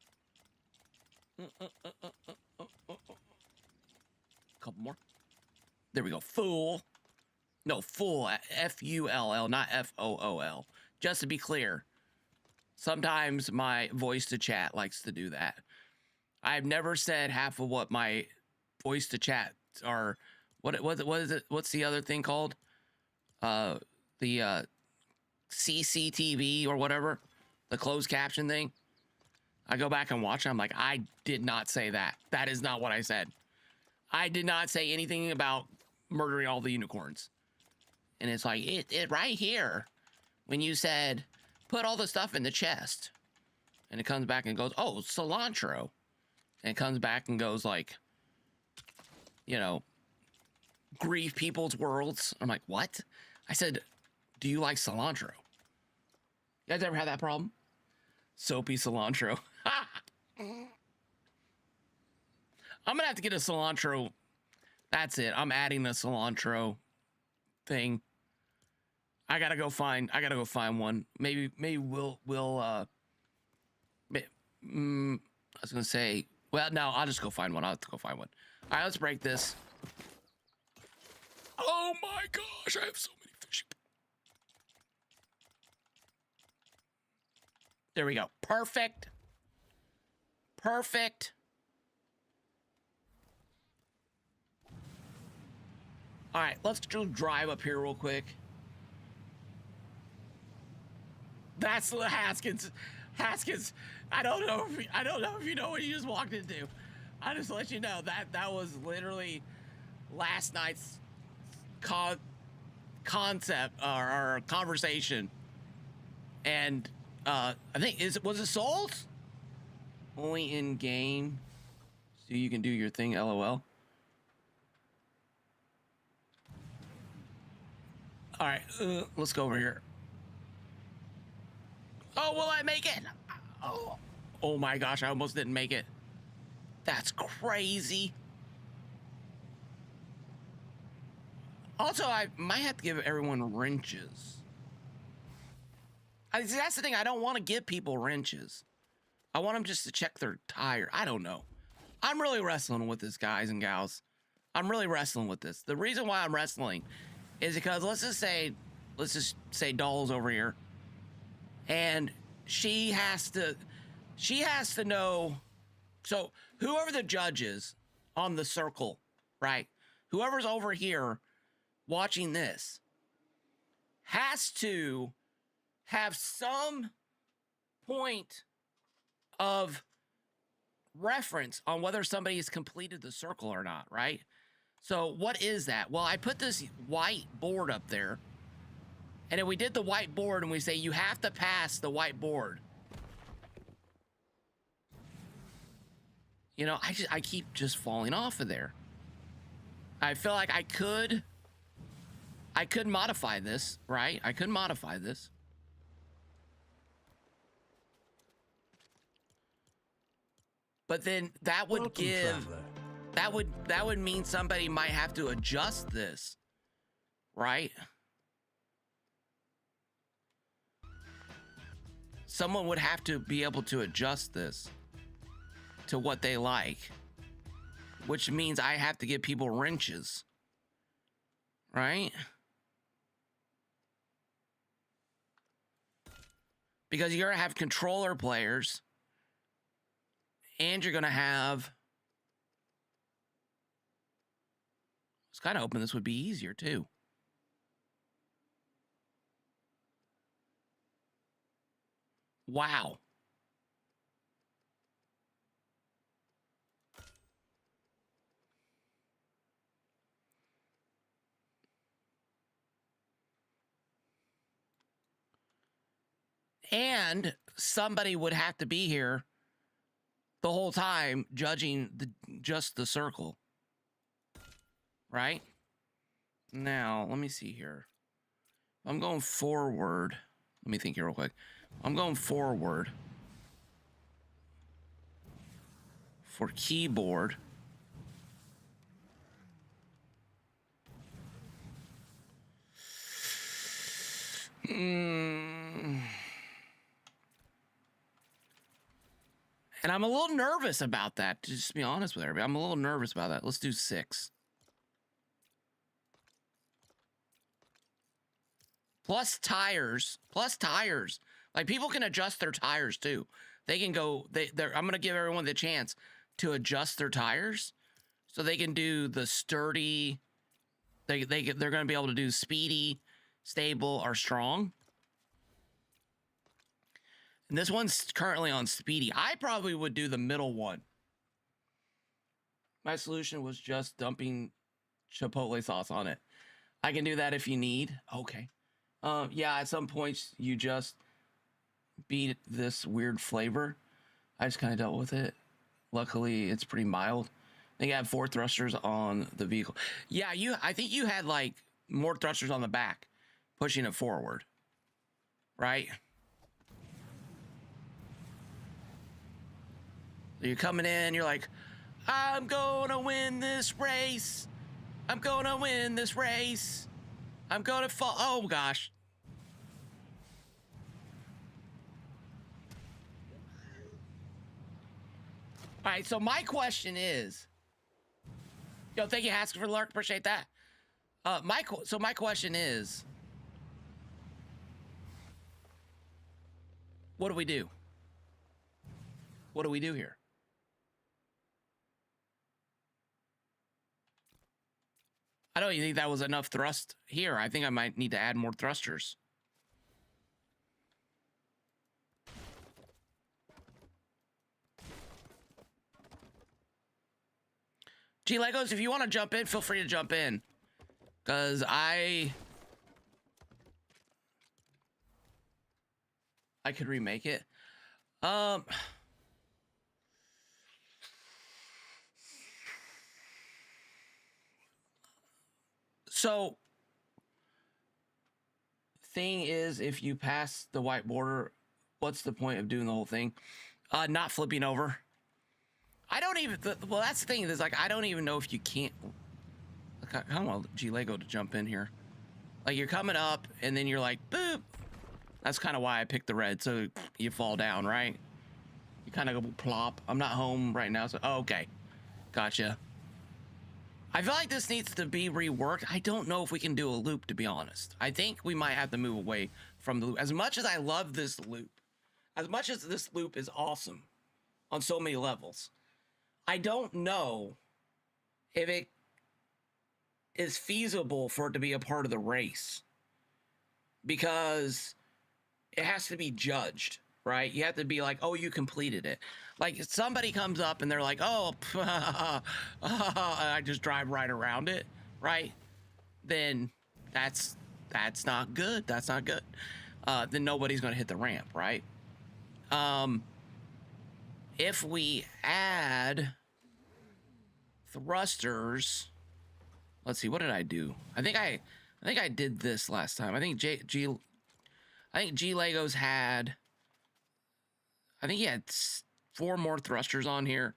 Couple more. There we go. Fool. No, full. F-U-L-L, not F-O-O-L. Just to be clear. Sometimes my voice to chat likes to do that. I've never said half of what my voice to chat are. What is it? What's the other thing called? The CCTV or whatever. The closed caption thing. I go back and watch it. I'm like, I did not say that. That is not what I said. I did not say anything about murdering all the unicorns. And it's like, it right here. When you said, put all the stuff in the chest. And it comes back and goes, oh, cilantro. And it comes back and goes like, you know, grieve people's worlds. I'm like, what? I said, do you like cilantro? You guys ever had that problem? Soapy cilantro. I'm gonna have to get a cilantro. That's it. I'm adding the cilantro thing. I gotta go find one. Maybe we'll I was gonna say, well, no, I'll just go find one. I'll have to go find one. All right, let's break this. Oh my gosh, I have so many fish. There we go. Perfect. All right, let's just drive up here real quick. That's the Haskins. I don't know if you know what you just walked into. I just let you know that was literally last night's concept or conversation. And I think was it Souls? Only in game, so you can do your thing. LOL. All right, let's go over here. Oh, will I make it? Oh my gosh, I almost didn't make it. That's crazy. Also, I might have to give everyone wrenches. That's the thing. I don't want to give people wrenches. I want them just to check their tire. I don't know. I'm really wrestling with this, guys and gals. I'm really wrestling with this. The reason why I'm wrestling is because let's just say Doll's over here, and she has to know. So whoever the judge is on the circle, right? Whoever's over here watching this has to have some point of reference on whether somebody has completed the circle or not, right? So what is that? Well, I put this white board up there, and if we did the white board and we say you have to pass the white board, you know, I keep just falling off of there. I feel like I could modify this, right? I could modify this. But then that would Welcome, give traveler. that would mean somebody might have to adjust this, right? Someone would have to be able to adjust this to what they like, which means I have to give people wrenches, right? Because you're gonna have controller players, and you're gonna have. I was kind of hoping this would be easier too. Wow. And somebody would have to be here the whole time judging just the circle. Right? Now, let me see here. I'm going forward. Let me think here real quick. I'm going forward for keyboard. And I'm a little nervous about that, to just be honest with everybody. I'm a little nervous about that. Let's do 6. Plus tires. Like, people can adjust their tires too. They can go. I'm gonna give everyone the chance to adjust their tires, so they can do the sturdy. They're gonna be able to do speedy, stable, or strong. And this one's currently on speedy. I probably would do the middle one. My solution was just dumping chipotle sauce on it. I can do that if you need. Okay. Yeah, at some points you just beat this weird flavor. I just kind of dealt with it. Luckily, it's pretty mild. They have 4 thrusters on the vehicle. Yeah, I think you had like more thrusters on the back, pushing it forward. Right? So you're coming in, you're like, I'm gonna win this race. I'm gonna win this race. I'm gonna fall. Oh gosh. All right, so my question is, yo, thank you, Haskell, for the lurk. Appreciate that. My question is, what do we do? What do we do here? I don't even think that was enough thrust here. I think I might need to add more thrusters. G Legos, if you want to jump in, feel free to jump in. Because I could remake it. So, thing is, if you pass the white border, what's the point of doing the whole thing? Not flipping over. I don't even, well, that's the thing, is like, I don't even know if you can't. I kind of want G Lego to jump in here. Like, you're coming up, and then you're like, boop. That's kind of why I picked the red, so you fall down, right? You kind of go plop. I'm not home right now, so, oh, okay. Gotcha. I feel like this needs to be reworked. I don't know if we can do a loop, to be honest. I think we might have to move away from the loop. As much as I love this loop, as much as this loop is awesome on so many levels, I don't know if it is feasible for it to be a part of the race, because it has to be judged, right? You have to be like, oh, you completed it. Like, if somebody comes up and they're like, oh, I just drive right around it, right? Then that's not good. That's not good. Then nobody's going to hit the ramp, right? If we add thrusters, let's see, what did I do? I think I did this last time. I think G Legos had, I think he had 4 more thrusters on here.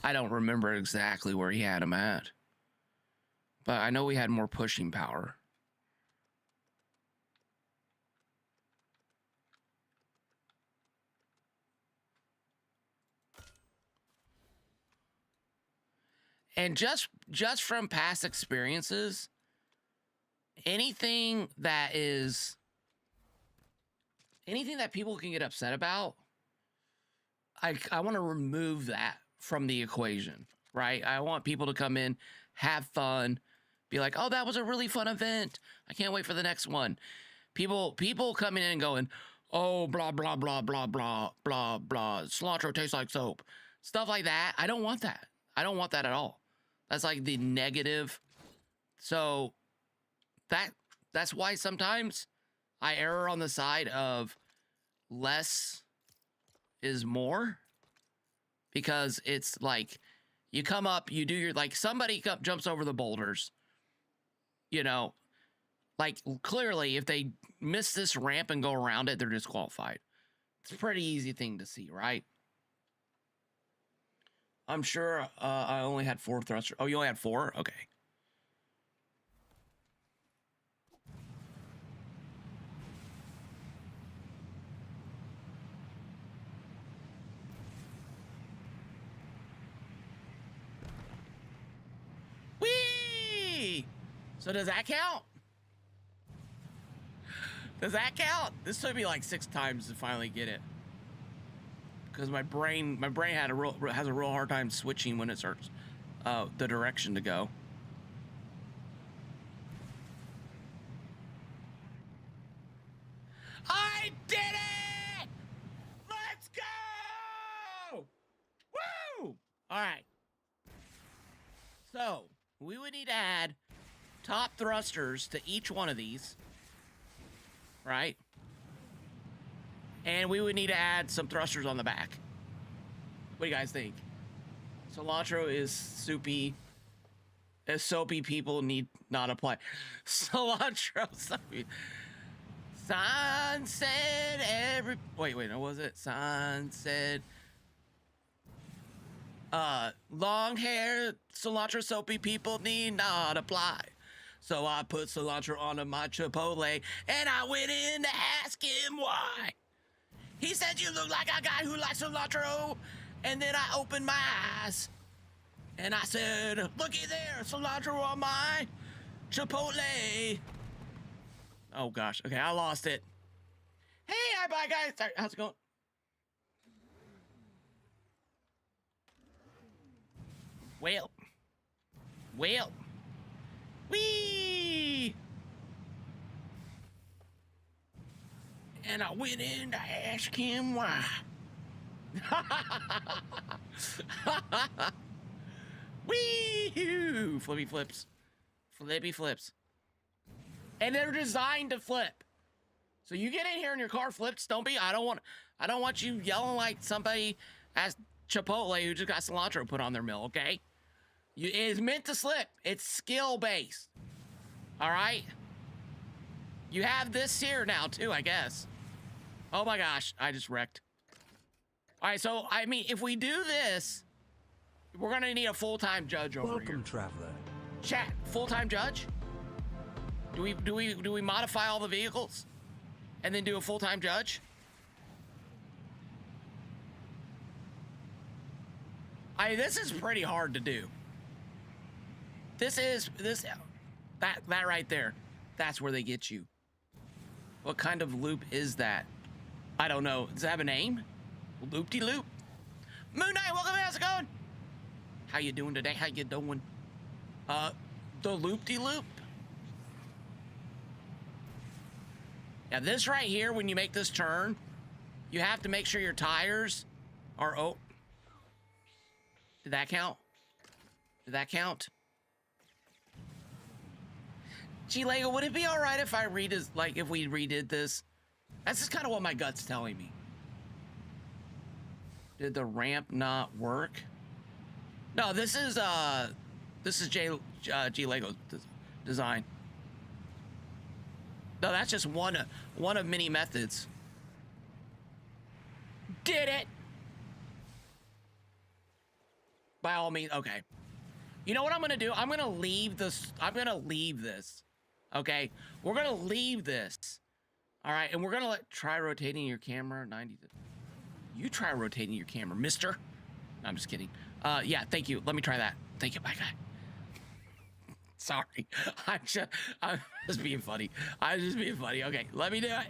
I don't remember exactly where he had them at, but I know we had more pushing power. And just from past experiences, anything that people can get upset about, I want to remove that from the equation, right? I want people to come in, have fun, be like, oh, that was a really fun event. I can't wait for the next one. People coming in and going, oh, blah, blah, blah, blah, blah, blah, blah. Cilantro tastes like soap. Stuff like that. I don't want that. I don't want that at all. That's like the negative. So that's why sometimes I err on the side of less is more, because it's like you come up, you do your, like somebody jumps over the boulders, you know, like clearly if they miss this ramp and go around it, they're disqualified. It's a pretty easy thing to see, right? I'm sure I only had 4 thrusters. Oh, you only had 4? Okay. Whee! So does that count? Does that count? This took me like 6 times to finally get it, because my brain has a real hard time switching when it starts the direction to go. I did it! Let's go! Woo! All right. So we would need to add top thrusters to each one of these, right? And we would need to add some thrusters on the back. What do you guys think? Cilantro is soupy. As soapy people need not apply. Cilantro soapy. Sunset wait, no, was it? Sunset. Long hair, cilantro soapy people need not apply. So I put cilantro onto my Chipotle and I went in to ask him why. He said, you look like a guy who likes cilantro. And then I opened my eyes and I said, looky there, cilantro on my Chipotle. Oh gosh. Okay, I lost it. Hey, hi, bye guys. Sorry, how's it going? Well. Whee! And I went in to ask him why. Wee! Flippy flips. And they're designed to flip. So you get in here and your car flips, don't be. I don't want you yelling like somebody at Chipotle who just got cilantro put on their meal, okay? It is meant to slip. It's skill based. All right? You have this here now too, I guess. Oh my gosh, I just wrecked. All right, so I mean, if we do this, we're gonna need a full-time judge over here. Welcome, traveler. Chat, full-time judge? Do we modify all the vehicles and then do a full-time judge? This is pretty hard to do. That right there. That's where they get you. What kind of loop is that? I don't know. Does it have a name? Loop-de-loop. Moon Knight, welcome. How's it going? How you doing today? How you doing? The loop-de-loop. Now this right here, when you make this turn, you have to make sure your tires are. Oh, did that count? Did that count? Gee, Lego, would it be all right if I if we redid this? That's just kind of what my gut's telling me. Did the ramp not work? No, this is This is G Lego design. No, that's just one of many methods. Did it? By all means, okay. You know what I'm gonna do? I'm gonna leave this. Okay, we're gonna leave this. All right, and we're gonna try rotating your camera 90. You try rotating your camera, mister. No, I'm just kidding. Yeah, thank you. Let me try that. Thank you, bye guy. Sorry, I'm just being funny. I'm just being funny. Okay, let me do it.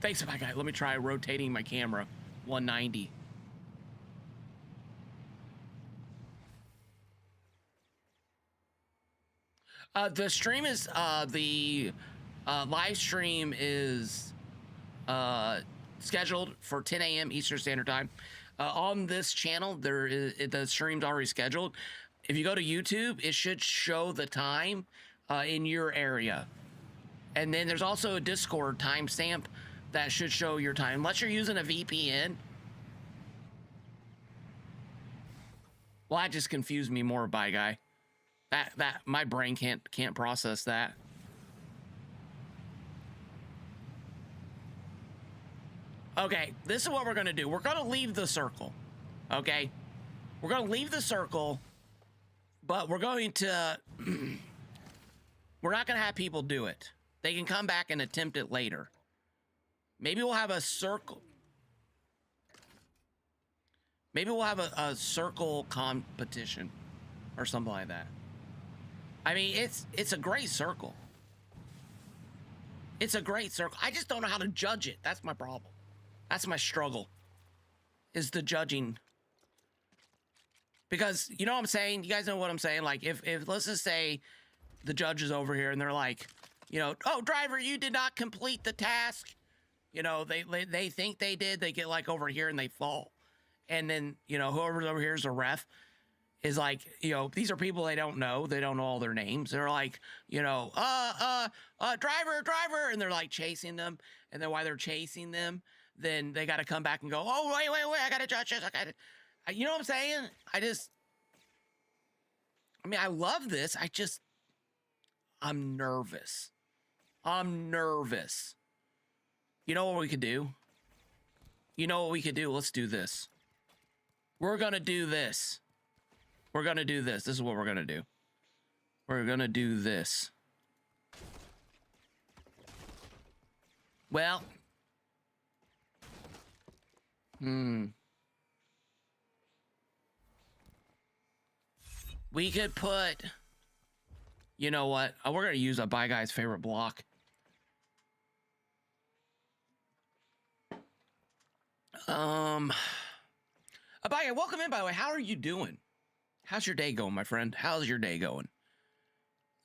Thanks, bye guy. Let me try rotating my camera 190. The stream is the live stream is scheduled for 10 a.m. Eastern Standard Time. On this channel, the stream's already scheduled. If you go to YouTube, it should show the time in your area. And then there's also a Discord timestamp that should show your time, unless you're using a VPN. Well, that just confused me more, bye guy. That my brain can't process that. Okay, this is what we're gonna do. We're gonna leave the circle. Okay, we're gonna leave the circle, but we're going to we're not gonna have people do it. They can come back and attempt it later. Maybe we'll have a circle. Maybe we'll have a circle competition or something like that. I mean, it's a great circle. It's a great circle. I just don't know how to judge it. That's my problem. That's my struggle, is the judging. Because, you know what I'm saying? You guys know what I'm saying? Like, if let's just say the judge is over here and they're like, you know, oh, driver, you did not complete the task. You know, they think they did. They get like over here and they fall. And then, you know, whoever's over here is a ref. Is like, you know, these are people they don't know. They don't know all their names. They're like, you know, driver. And they're like chasing them. And then while they're chasing them, then they got to come back and go, oh, wait. I got to judge this. You know what I'm saying? I love this. I'm nervous. You know what we could do? Let's do this. We're going to do this. This is what we're going to do. We're going to do this. Well. We could put... You know what? We're going to use a Bye Guy's favorite block. Bye Guy, welcome in, by the way. How are you doing? How's your day going, my friend? How's your day going?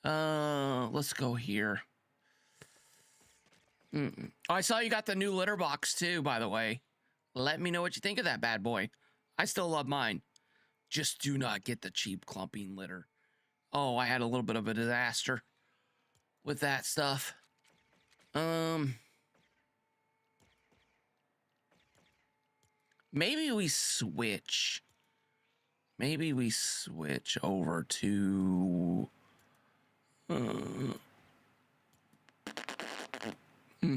Let's go here. Oh, I saw you got the new litter box too, by the way. Let me know what you think of that bad boy. I still love mine. Just do not get the cheap clumping litter. Oh, I had a little bit of a disaster with that stuff. Maybe we switch. Maybe we switch over to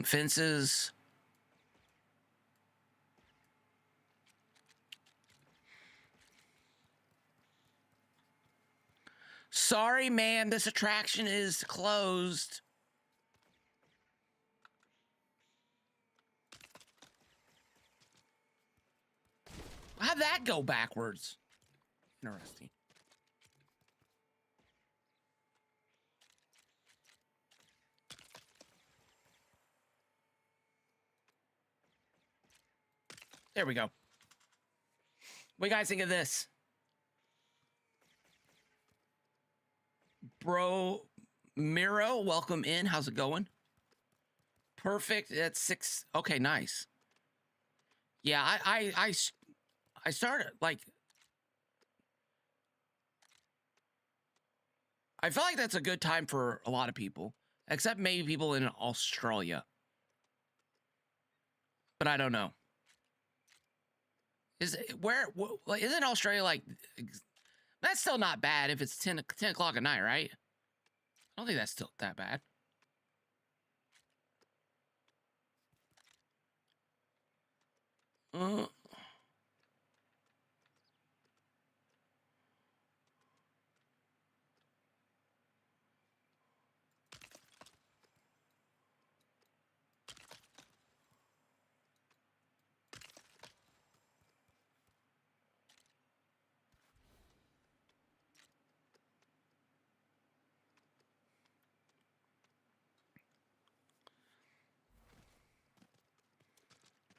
fences. Sorry, man, this attraction is closed. How'd that go backwards? Interesting. There we go. What do you guys think of this? Bro Miro, welcome in. How's it going? Perfect. That's 6. Okay, nice. Yeah, I started like I feel like that's a good time for a lot of people, except maybe people in Australia. But I don't know. Isn't Australia like That's still not bad if it's 10 o'clock at night, right? I don't think that's still that bad.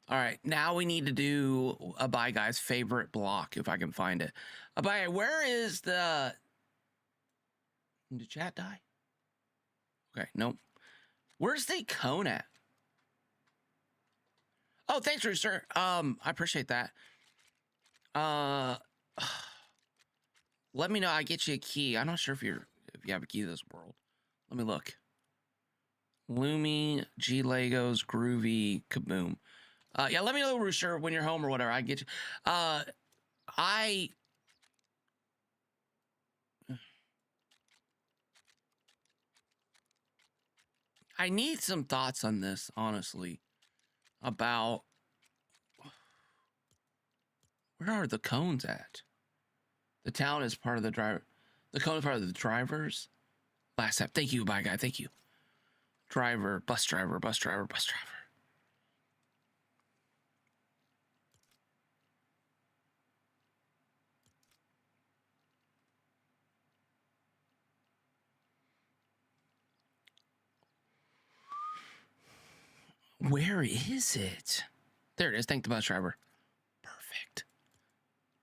All right, now we need to do a Bye Guy's favorite block, if I can find it. Bye, where is the... Did chat die? Okay, nope. Where's the cone at? Oh, thanks, Rooster. I appreciate that. Let me know. I get you a key. I'm not sure if you have a key to this world. Let me look. Loomy, G Legos, Groovy, Kaboom. Yeah, let me know, Rooster, when you're home or whatever. I get you. I need some thoughts on this, honestly, about where are the cones at? The town is part of the driver. The cone is part of the drivers. Last step. Thank you, Bye Guy. Thank you. Driver, bus driver, bus driver, bus driver. Where is it? There it is. Thank the bus driver. Perfect.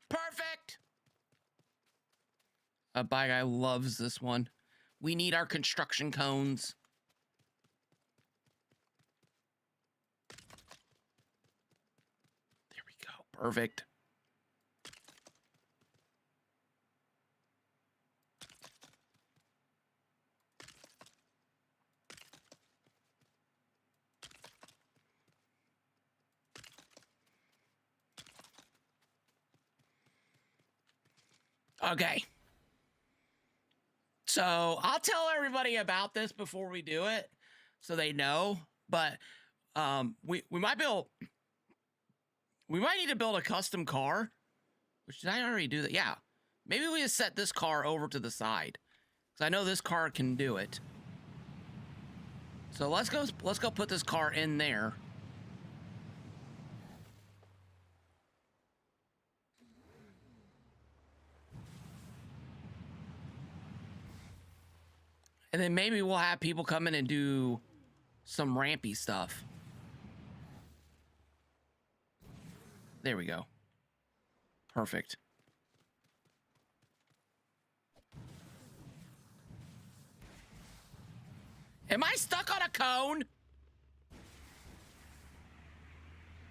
Perfect. Bye Guy loves this one. We need our construction cones. There we go. Perfect. Okay. So I'll tell everybody about this before we do it, so they know. But we might need to build a custom car. Which did I already do that? Yeah. Maybe we just set this car over to the side, because I know this car can do it. So let's go put this car in there. And then maybe we'll have people come in and do some rampy stuff. There we go. Perfect. Am I stuck on a cone?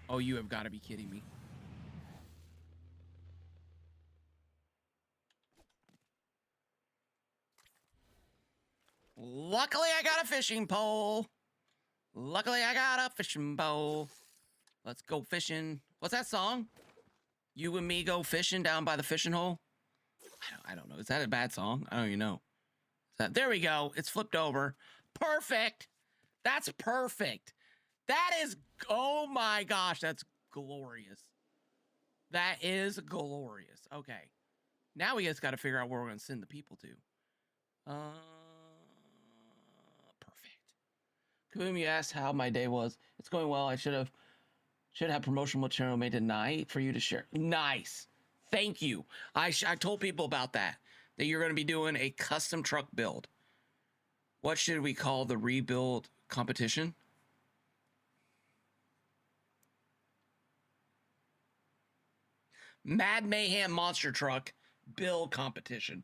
Oh, you have got to be kidding me. Luckily, I got a fishing pole. Luckily, I got a fishing pole. Let's go fishing. What's that song? You and me go fishing down by the fishing hole? I don't know. Is that a bad song? I don't even know. There we go. It's flipped over. Perfect. That's perfect. That is, oh my gosh, that's glorious. That is glorious. Okay. Now we just got to figure out where we're going to send the people to. Perfect. Kaboom, you asked how my day was. It's going well. I should have promotional material made tonight for you to share. Nice. Thank you. I told people about that you're going to be doing a custom truck build. What should we call the rebuild competition? Mad Mayhem Monster Truck build competition.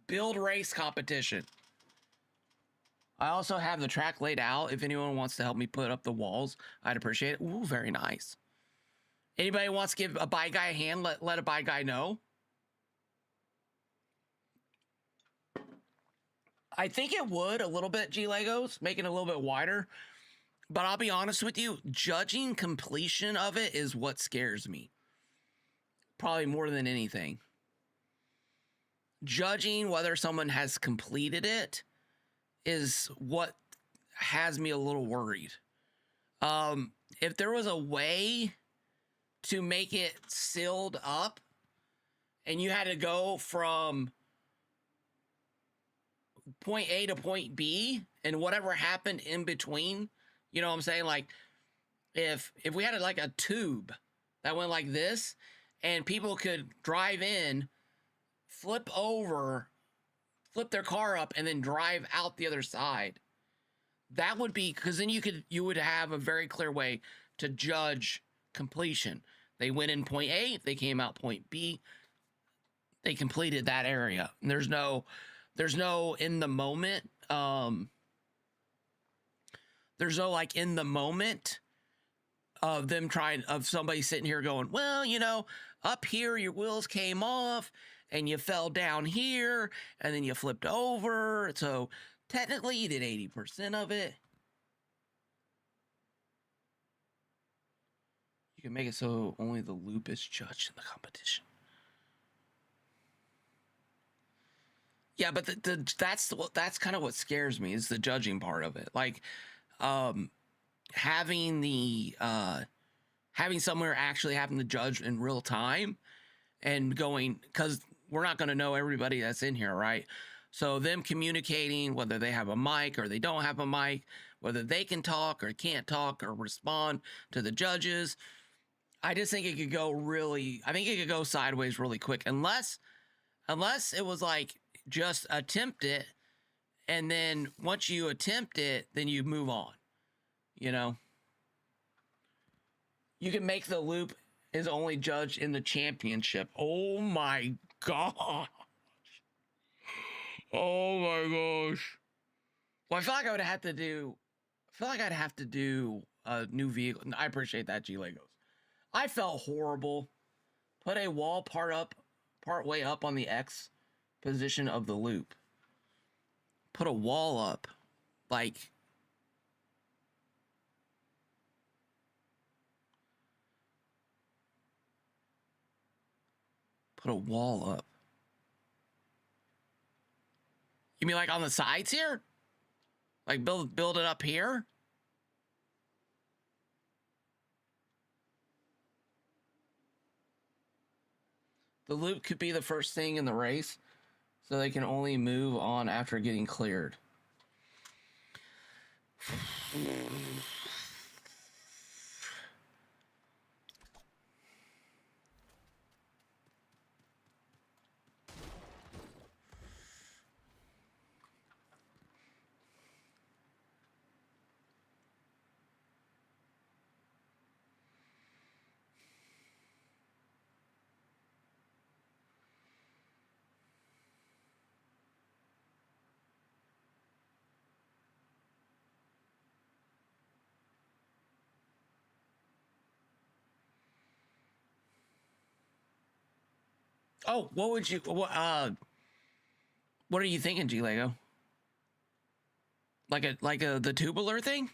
Build race competition. I also have the track laid out. If anyone wants to help me put up the walls, I'd appreciate it. Ooh, very nice. Anybody wants to give a Bye Guy a hand, let a Bye Guy know. I think it would a little bit, G Legos, making it a little bit wider. But I'll be honest with you, judging completion of it is what scares me. Probably more than anything. judging whether someone has completed it is what has me a little worried. If there was a way to make it sealed up and you had to go from point A to point B and whatever happened in between, you know what I'm saying? Like if we had like a tube that went like this and people could drive in, flip over, flip their car up and then drive out the other side. That would be, because then you would have a very clear way to judge completion. They went in point A, they came out point B, they completed that area. And there's no in the moment. There's no like in the moment of them of somebody sitting here going, well, you know, up here your wheels came off and you fell down here and then you flipped over. So technically you did 80% of it. You can make it so only the loop is judged in the competition. Yeah, but that's kind of what scares me is the judging part of it. Like, having somewhere actually having to judge in real time and going, because we're not going to know everybody that's in here, right? So them communicating, whether they have a mic or they don't have a mic, whether they can talk or can't talk or respond to the judges. I just think it could go sideways really quick unless it was like, just attempt it, and then once you attempt it, then you move on. You know, you can make the loop is only judged in the championship. Oh my gosh. Oh my gosh. Well, I feel like I'd have to do a new vehicle. I appreciate that, G Legos. I felt horrible. Put a wall part way up on the X position of the loop. Put a wall up, like put a wall up. You mean like on the sides here? Like build it up here? The loop could be the first thing in the race, so they can only move on after getting cleared. Oh, what are you thinking, G Lego? Like the tubular thing?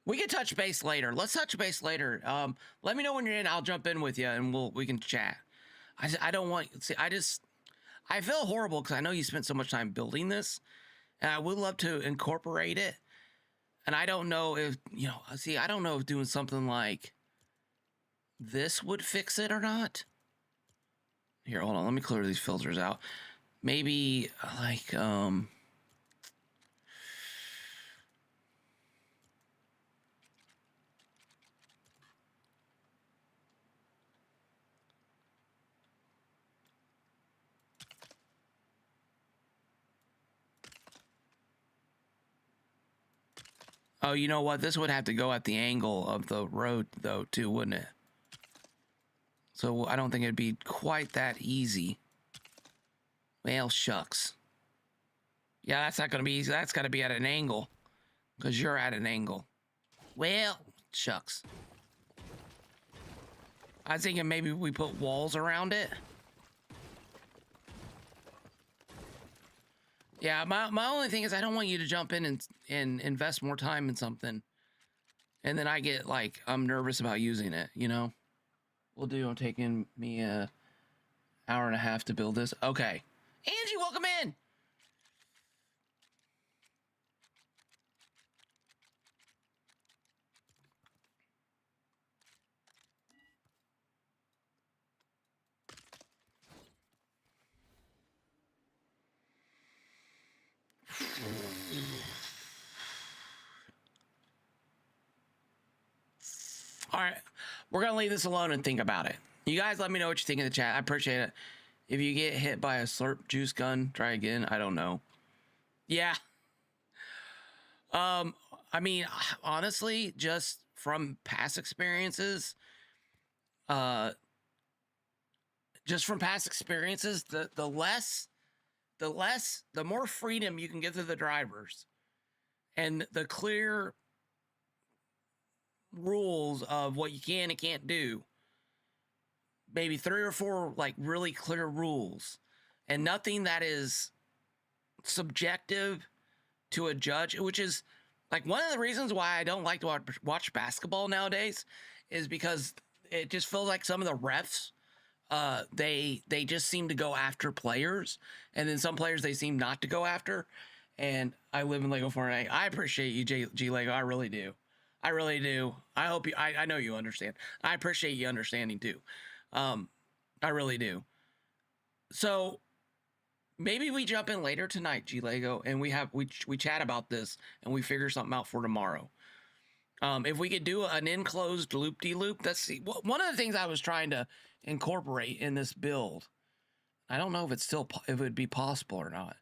We can touch base later. Let's touch base later. Let me know when you're in. I'll jump in with you and we can chat. I don't want, see, I feel horrible because I know you spent so much time building this and I would love to incorporate it. And I don't know if, I don't know if doing something like this would fix it or not. Here, hold on. Let me clear these filters out. Maybe like, oh, you know what? This would have to go at the angle of the road, though, too, wouldn't it? So I don't think it'd be quite that easy. Well, shucks. Yeah, that's not going to be easy. That's got to be at an angle. Because you're at an angle. Well, shucks. I was thinking maybe we put walls around it. Yeah, my only thing is I don't want you to jump in and invest more time in something. And then I get, like, I'm nervous about using it, you know? Will do. I'm taking me Hour and a half to build this. Okay. Angie, welcome in. All right. We're going to leave this alone and think about it. You guys let me know what you think in the chat. I appreciate it. If you get hit by a slurp juice gun, try again. I don't know. Yeah. I mean, honestly, just from past experiences, the more freedom you can give to the drivers and the clear rules of what you can and can't do, maybe 3 or 4 like really clear rules, and nothing that is subjective to a judge, which is like one of the reasons why I don't like to watch basketball nowadays, is because it just feels like some of the refs, they just seem to go after players, and then some players they seem not to go after. And I live in Legofortnite. I appreciate you, G Lego. I really do. I really do. I hope you. I know you understand. I appreciate you understanding too. I really do. So maybe we jump in later tonight, G Lego, and we chat about this and we figure something out for tomorrow. If we could do an enclosed loop-de-loop, that's one of the things I was trying to incorporate in this build. I don't know if it would be possible or not.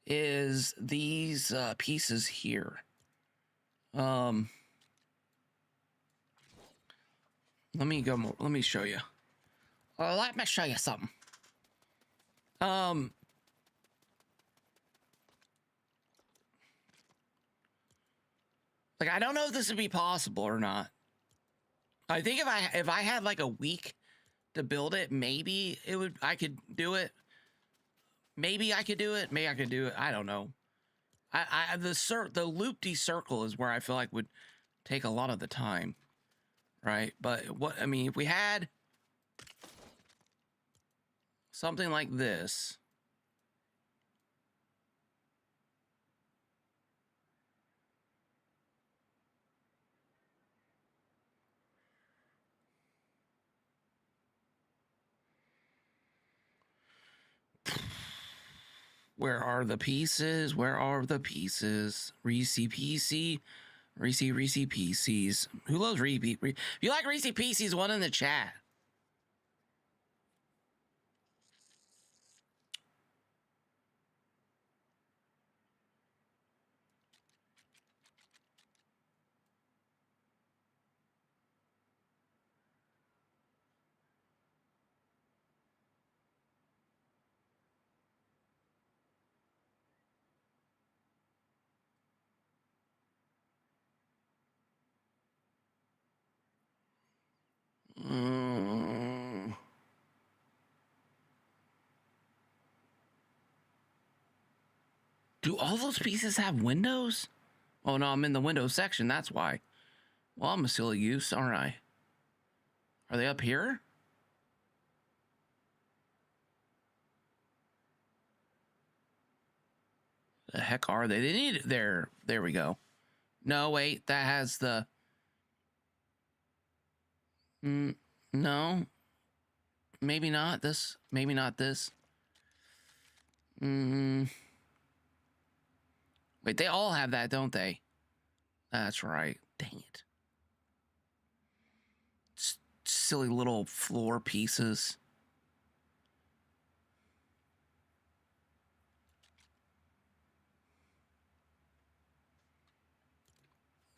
Is these pieces here? Let me go more. Let me show you. Let me show you something. Like, I don't know if this would be possible or not. I think if I had like a week to build it, maybe I could do it. Maybe I could do it. Maybe I could do it. I don't know. The loop-de circle is where I feel like would take a lot of the time, right? But if we had something like this. Where are the pieces? Where are the pieces? Reese PC. Reese PCs. Who loves Reese? If you like Reese PCs, one in the chat. Do all those pieces have windows? Oh no, I'm in the window section, that's why. Well, I'm a silly goose, aren't I? Are they up here? The heck are they? They need it there. There we go. No, wait, that has the... no. Maybe not this. Maybe not this. Wait, they all have that, don't they? That's right. Dang it. Silly little floor pieces.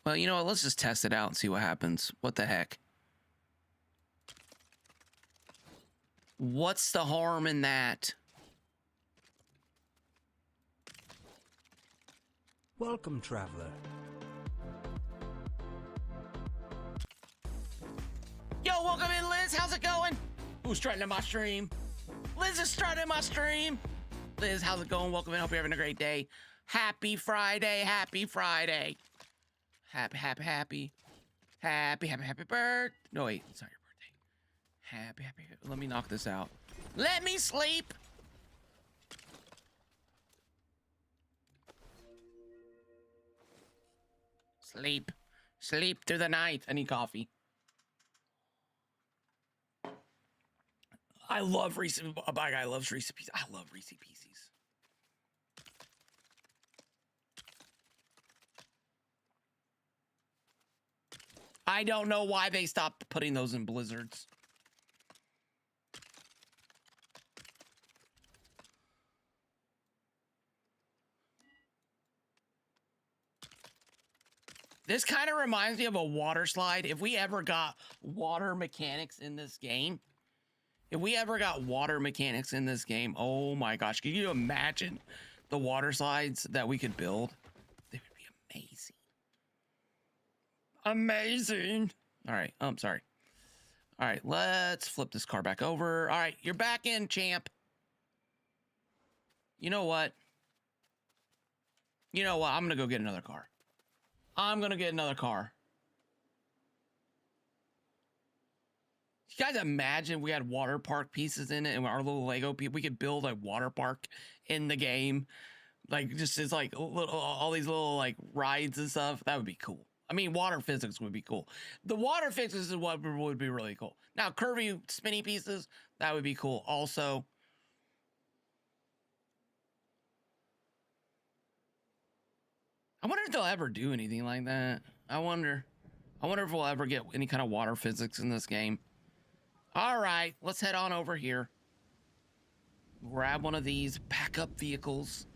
Well, you know what? Let's just test it out and see what happens. What the heck? What's the harm in that? Welcome, traveler. Yo, welcome in, Liz. How's it going? Who's starting my stream? Liz is starting my stream. Liz, how's it going? Welcome in. Hope you're having a great day. Happy Friday. Happy Friday. Happy birthday. No, wait. It's not your birthday. Happy. Let me knock this out. Let me sleep. Sleep through the night. I need coffee. I love Reese. A bad guy loves Reese Pieces. I love Reese Pieces. I don't know why they stopped putting those in blizzards. This kind of reminds me of a water slide. If we ever got water mechanics in this game, oh my gosh, can you imagine the water slides that we could build? They would be amazing. Amazing. All right, I'm sorry. All right, let's flip this car back over. All right, you're back in, champ. You know what? I'm gonna go get another car. You guys imagine we had water park pieces in it and our little Lego people, we could build a water park in the game. Like, just it's like all these little like rides and stuff. That would be cool. I mean, water physics would be cool. The water physics is what would be really cool. Now, curvy, spinny pieces, that would be cool. Also, I wonder if they'll ever do anything like that. I wonder if we'll ever get any kind of water physics in this game. All right, let's head on over here. Grab one of these backup vehicles.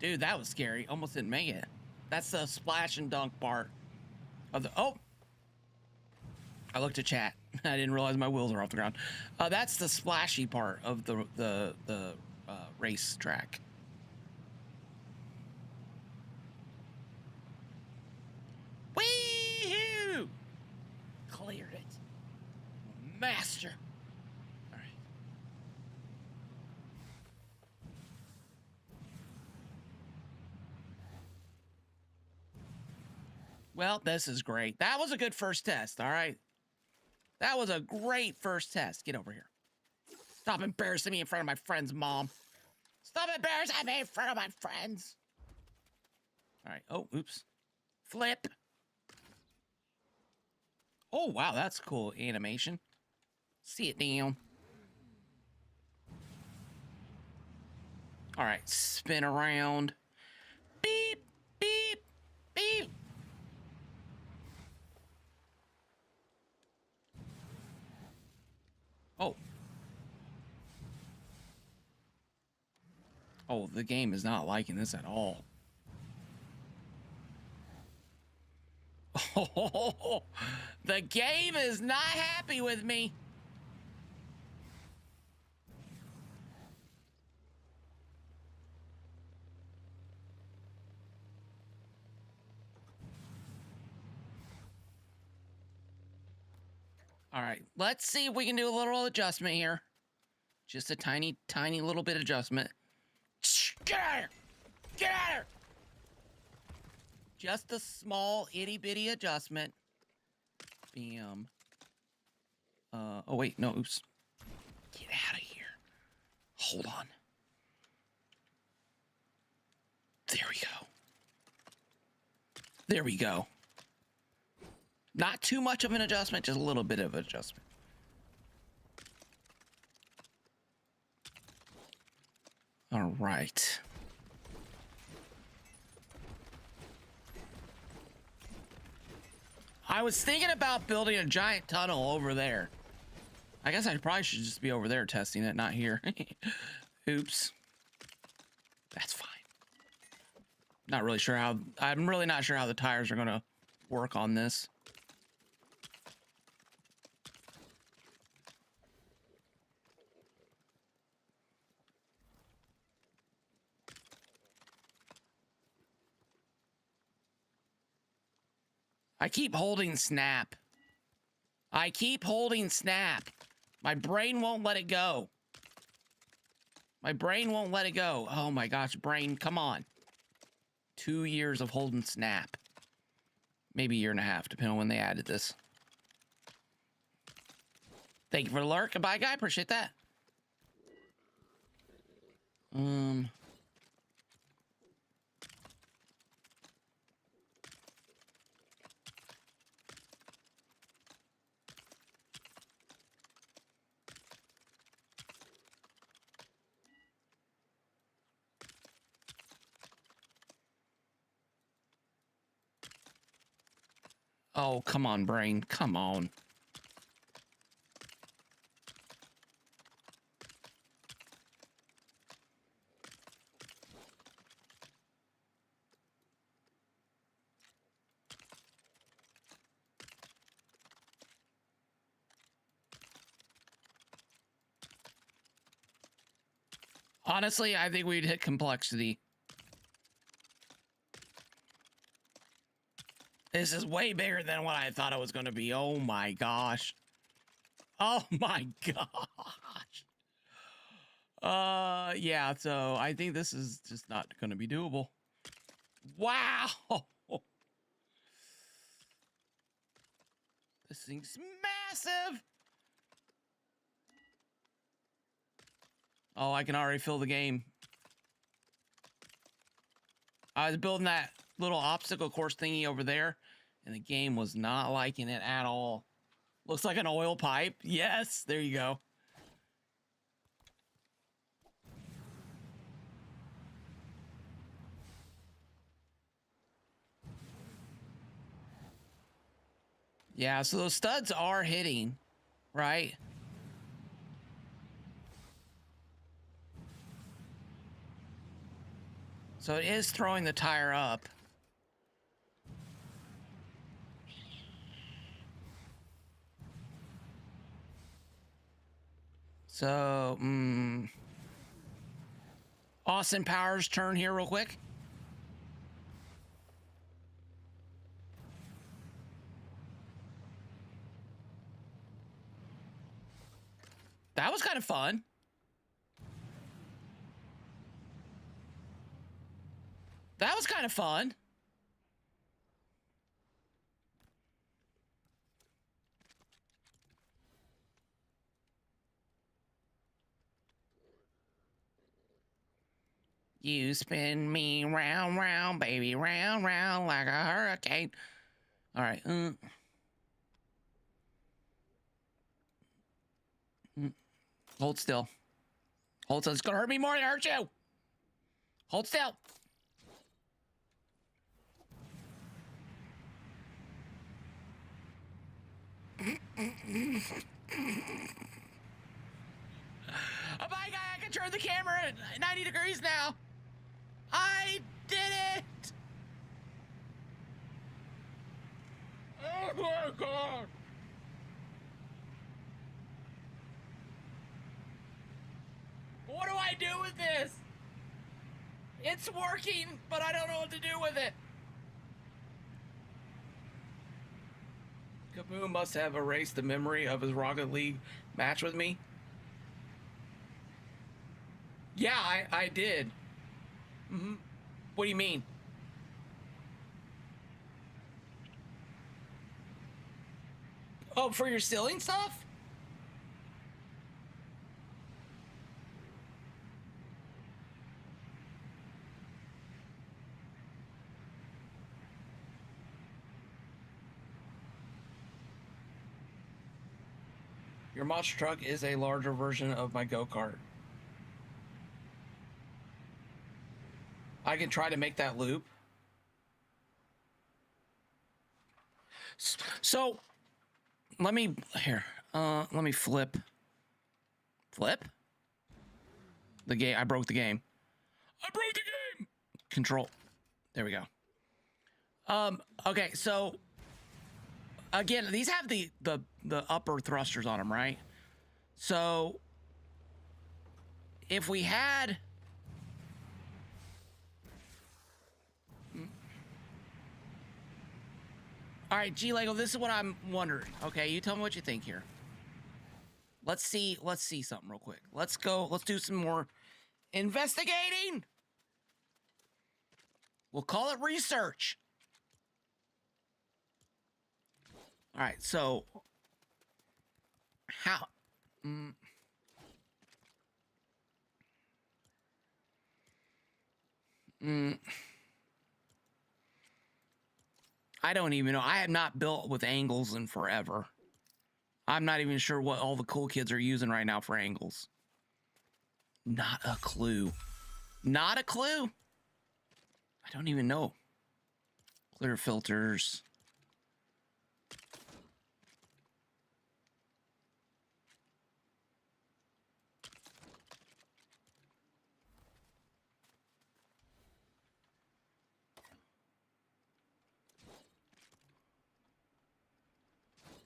Dude, that was scary. Almost didn't make it. That's the splash and dunk part of the... Oh! I looked at chat. I didn't realize my wheels are off the ground. That's the splashy part of the race track. Wee-hoo! Cleared it. Master. Well, this is great. That was a good first test, all right? That was a great first test. Get over here. Stop embarrassing me in front of my friends, Mom. Stop embarrassing me in front of my friends. All right. Oh, oops. Flip. Oh, wow, that's cool animation. See it down. All right, spin around. Beep, beep, beep. Oh. Oh, the game is not liking this at all. Oh, the game is not happy with me. All right, let's see if we can do a little adjustment here. Just a tiny, tiny little bit adjustment. Get out of here! Get out of here! Just a small itty bitty adjustment. Bam. Oh wait, no, oops. Get out of here. Hold on. There we go. There we go. Not too much of an adjustment, just a little bit of adjustment. All right. I was thinking about building a giant tunnel over there. I guess I probably should just be over there testing it, not here. Oops. That's fine. Not really sure how... I'm really not sure how the tires are going to work on this. I keep holding snap. I keep holding snap. My brain won't let it go. My brain won't let it go. Oh my gosh, brain, come on. 2 years of holding snap. Maybe a year and a half, depending on when they added this. Thank you for the lurk. Goodbye, guy. Appreciate that. Oh, come on, brain. Come on. Honestly, I think we'd hit complexity. This is way bigger than what I thought it was going to be. Oh my gosh. Oh my gosh. Yeah, so I think this is just not going to be doable. Wow. This thing's massive. Oh, I can already feel the game. I was building that little obstacle course thingy over there, and the game was not liking it at all. Looks like an oil pipe. Yes, there you go. Yeah, so those studs are hitting, right? So it is throwing the tire up. So, Austin Powers' turn here real quick. That was kind of fun. That was kind of fun. You spin me round, round, baby, round, round like a hurricane. All right. Hold still. Hold still. It's going to hurt me more than it hurt you. Hold still. Oh my God, I can turn the camera at 90 degrees now. I did it. Oh my God. What do I do with this? It's working, but I don't know what to do with it. Kaboom must have erased the memory of his Rocket League match with me. Yeah, I did. What do you mean? Oh, for your stealing stuff? Your monster truck is a larger version of my go-kart. I can try to make that loop. So, let me, here, Let me flip. Flip? The game. I broke the game. I broke the game. Control. There we go. Okay, so again, these have the upper thrusters on them, right? So if we had all right, G Lego, this is what I'm wondering. Okay, you tell me what you think here. Let's see something real quick. Let's do some more investigating. We'll call it research. All right, so how I don't even know. I have not built with angles in forever. I'm not even sure what all the cool kids are using right now for angles. Not a clue. Not a clue. I don't even know. Clear filters.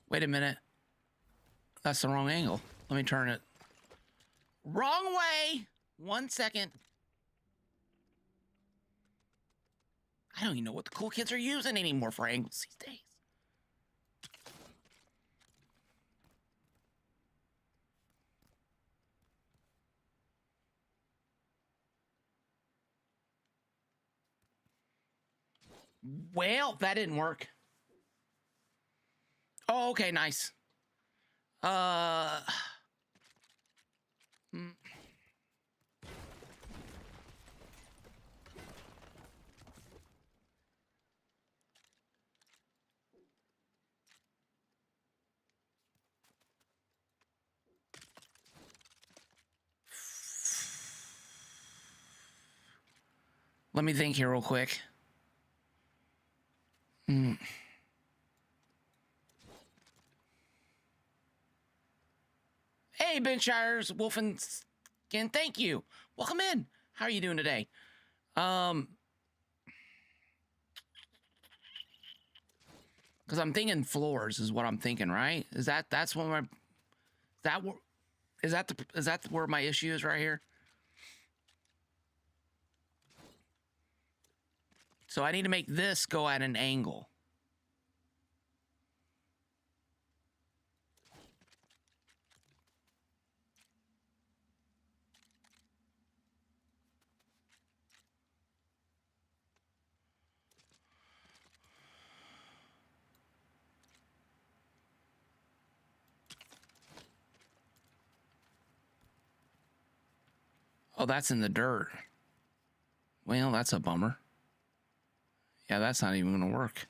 Wait a minute. That's the wrong angle. Let me turn it. Wrong way. 1 second. I don't even know what the cool kids are using anymore for angles these days. Well, that didn't work. Oh, okay, nice. Let me think here real quick. Hey, Benshires, Wolfenskin, thank you. Welcome in. How are you doing today? Because I'm thinking floors is what I'm thinking, right? That's what my is that where my issue is right here? So I need to make this go at an angle. Oh, that's in the dirt. Well, that's a bummer. Yeah, that's not even gonna work.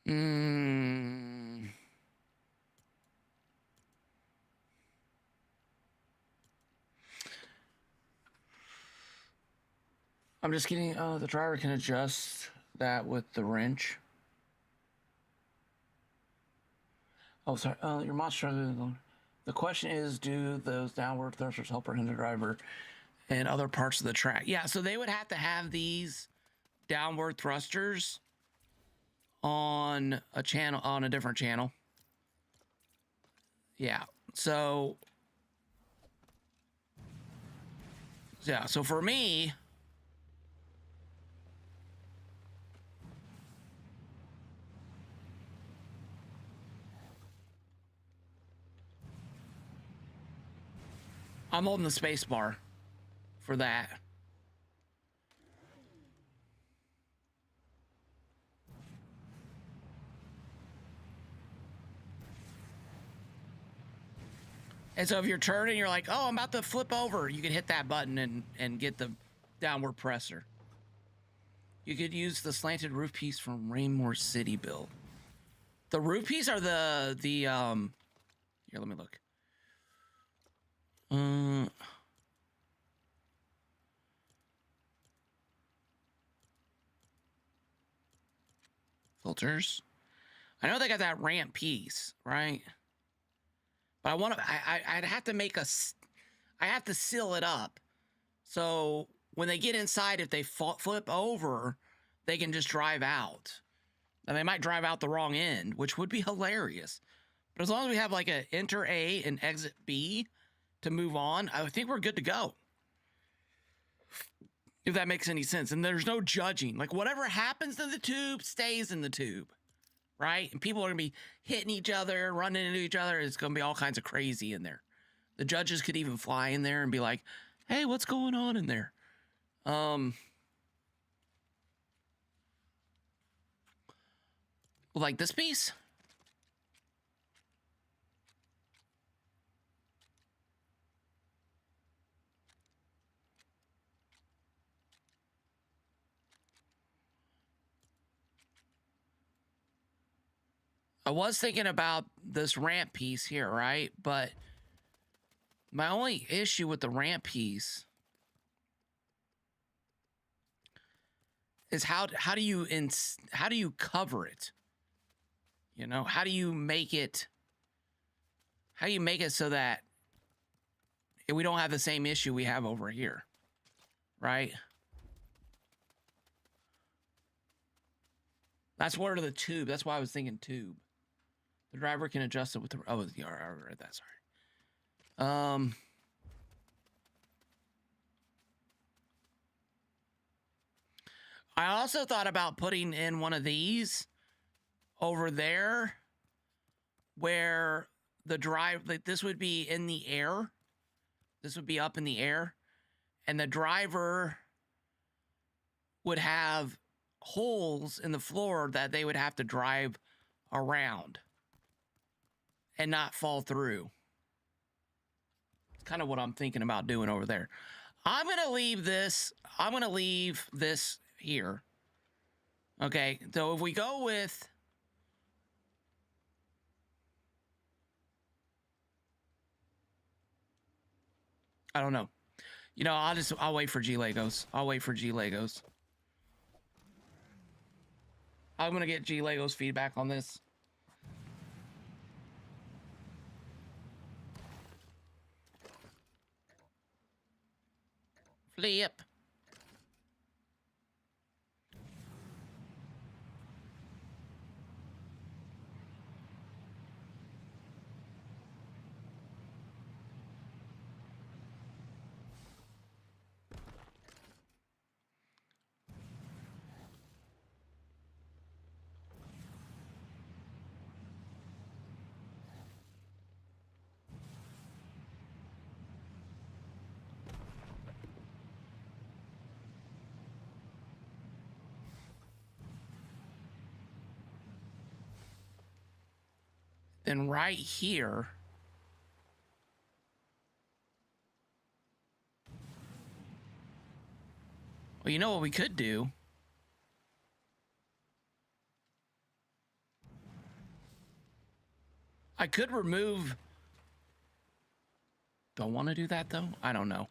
I'm just kidding. The driver can adjust that with the wrench. Oh, sorry. Your monster. The question is, do those downward thrusters help or hinder the driver and other parts of the track? Yeah, so they would have to have these downward thrusters on a channel, on a different channel. Yeah. So yeah, so for me, I'm holding the space bar for that. And so if you're turning, you're like, oh, I'm about to flip over, you can hit that button and get the downward presser. You could use the slanted roof piece from Rainmore City build. The roof piece are the here, let me look. Filters. I know they got that ramp piece, right? But I want to. I'd have to make I have to seal it up, so when they get inside, if they flip over, they can just drive out. Now they might drive out the wrong end, which would be hilarious. But as long as we have like a enter A and exit B to move on, I think we're good to go. If that makes any sense. And there's no judging. Like whatever happens in the tube stays in the tube. Right? And people are going to be hitting each other, running into each other. It's going to be all kinds of crazy in there. The judges could even fly in there and be like, hey, what's going on in there? Like this piece? I was thinking about this ramp piece here, right? But my only issue with the ramp piece is how do you cover it? You know, how do you make it so that we don't have the same issue we have over here, right? That's word of the tube. That's why I was thinking tube. The driver can adjust it with the I read that, sorry. I also thought about putting in one of these over there where the like this would be in the air. This would be up in the air. And the driver would have holes in the floor that they would have to drive around and not fall through. It's kind of what I'm thinking about doing over there. I'm going to leave this here. Okay, so if we go with I don't know. You know, I'll wait for G Legos. I'll wait for G Legos. I'm going to get G Legos feedback on this. Flip. Then right here, well, you know what we could do? I could remove. Don't want to do that though? I don't know.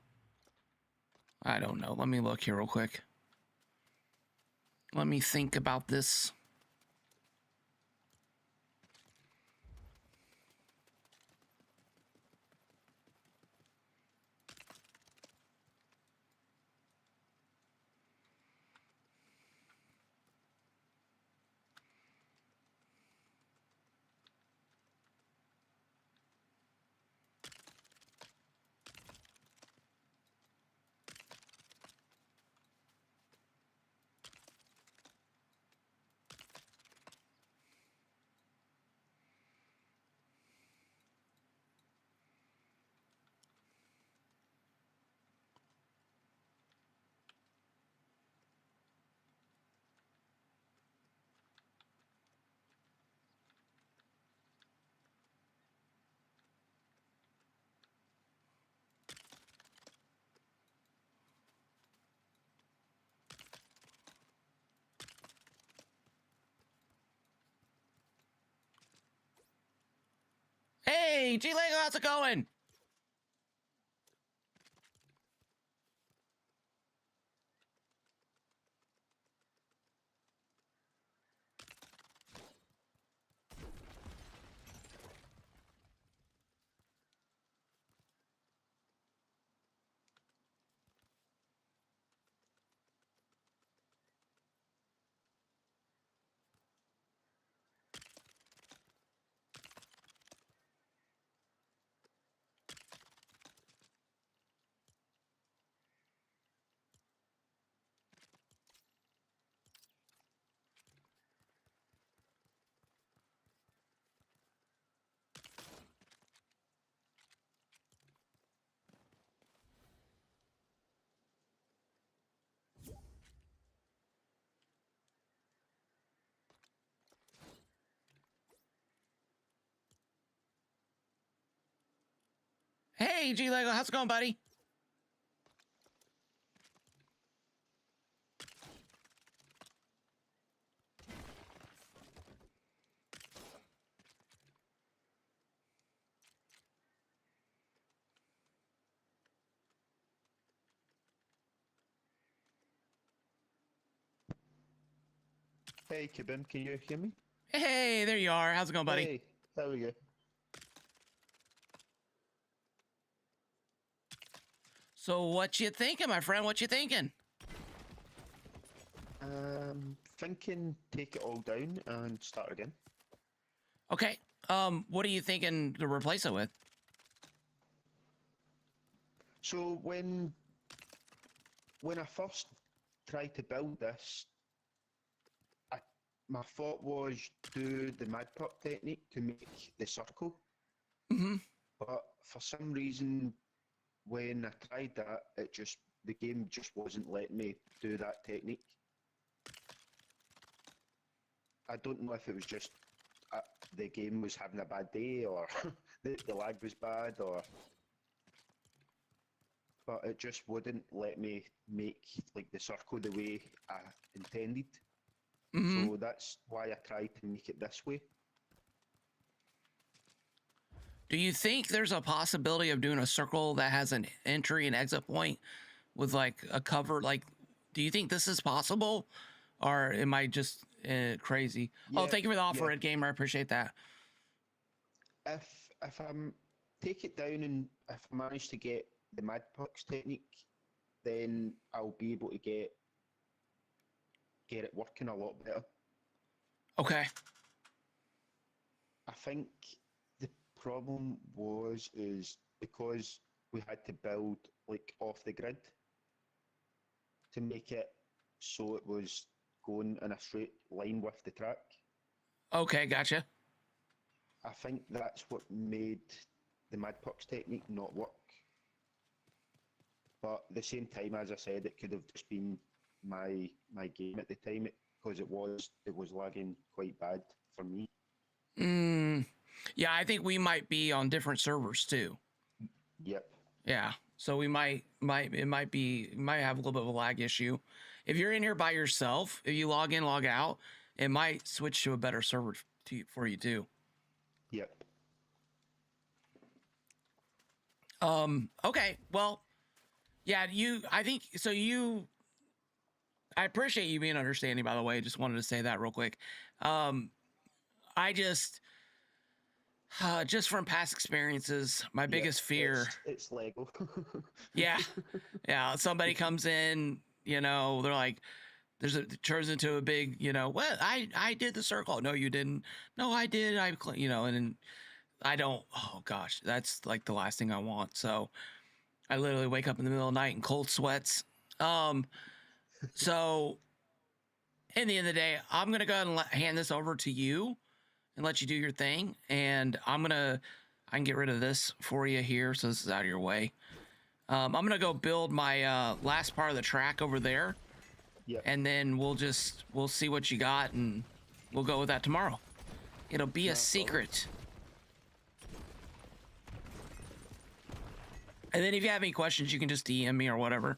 Let me look here real quick. Let me think about this. Hey, G Lego, how's it going? Hey, G Lego, how's it going, buddy? Hey, Kibim, can you hear me? Hey, there you are. How's it going, buddy? Hey, there we go. So what you thinking, my friend? What you thinking? Thinking take it all down and start again. Okay. What are you thinking to replace it with? So when I first tried to build this, my thought was do the mad puck technique to make the circle. Mm-hmm. But for some reason, when I tried that, the game just wasn't letting me do that technique. I don't know if it was just the game was having a bad day, or the lag was bad, but it just wouldn't let me make like the circle the way I intended. Mm-hmm. So that's why I tried to make it this way. Do you think there's a possibility of doing a circle that has an entry and exit point with like a cover? Like, do you think this is possible, or am I just crazy? Yeah, Oh, thank you for the offer, yeah. Red Gamer. I appreciate that. If I'm take it down and if I manage to get the mad pucks technique, then I'll be able to get it working a lot better. Okay. I think the problem is because we had to build like off the grid to make it so it was going in a straight line with the track. Okay, gotcha. I think that's what made the mad pucks technique not work. But at the same time, as I said, it could have just been my game at the time because it was lagging quite bad for me. Yeah, I think we might be on different servers too. Yep. Yeah, so we might have a little bit of a lag issue. If you're in here by yourself, if you log in, log out, it might switch to a better server for you too. Yep. Okay. Well, yeah, I appreciate you being understanding, by the way. Just wanted to say that real quick. I just from past experiences, my biggest fear. It's Lego. Yeah. Yeah. Somebody comes in, they're like, it turns into a big, what? I did the circle. No, you didn't. No, I did. and then I don't, oh gosh, that's like the last thing I want. So I literally wake up in the middle of the night in cold sweats. So in the end of the day, I'm going to go ahead and hand this over to you and let you do your thing. And I can get rid of this for you here. So this is out of your way. I'm going to go build my last part of the track over there. Yep. And then we'll see what you got and we'll go with that tomorrow. It'll be a secret. And then if you have any questions, you can just DM me or whatever.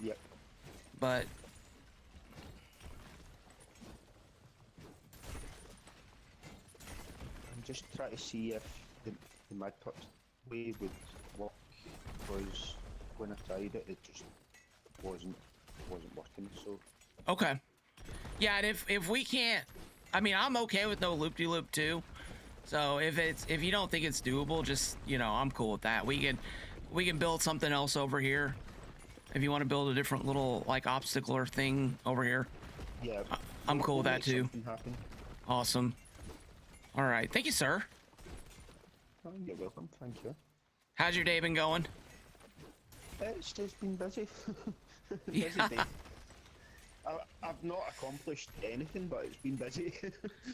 Yep. But I'm just trying to see if the mad pucks way would work because when I tried it, it just wasn't working. So okay, yeah, and if we can't, I mean, I'm okay with no loop-de-loop too. So if you don't think it's doable, just I'm cool with that. We can build something else over here. If you want to build a different little like obstacle or thing over here, yeah, I'm cool with that too. Happen. Awesome. All right, thank you, sir. Oh, you're welcome. Thank you. How's your day been going? It's just been busy. Yeah. Busy day. I've not accomplished anything, but it's been busy.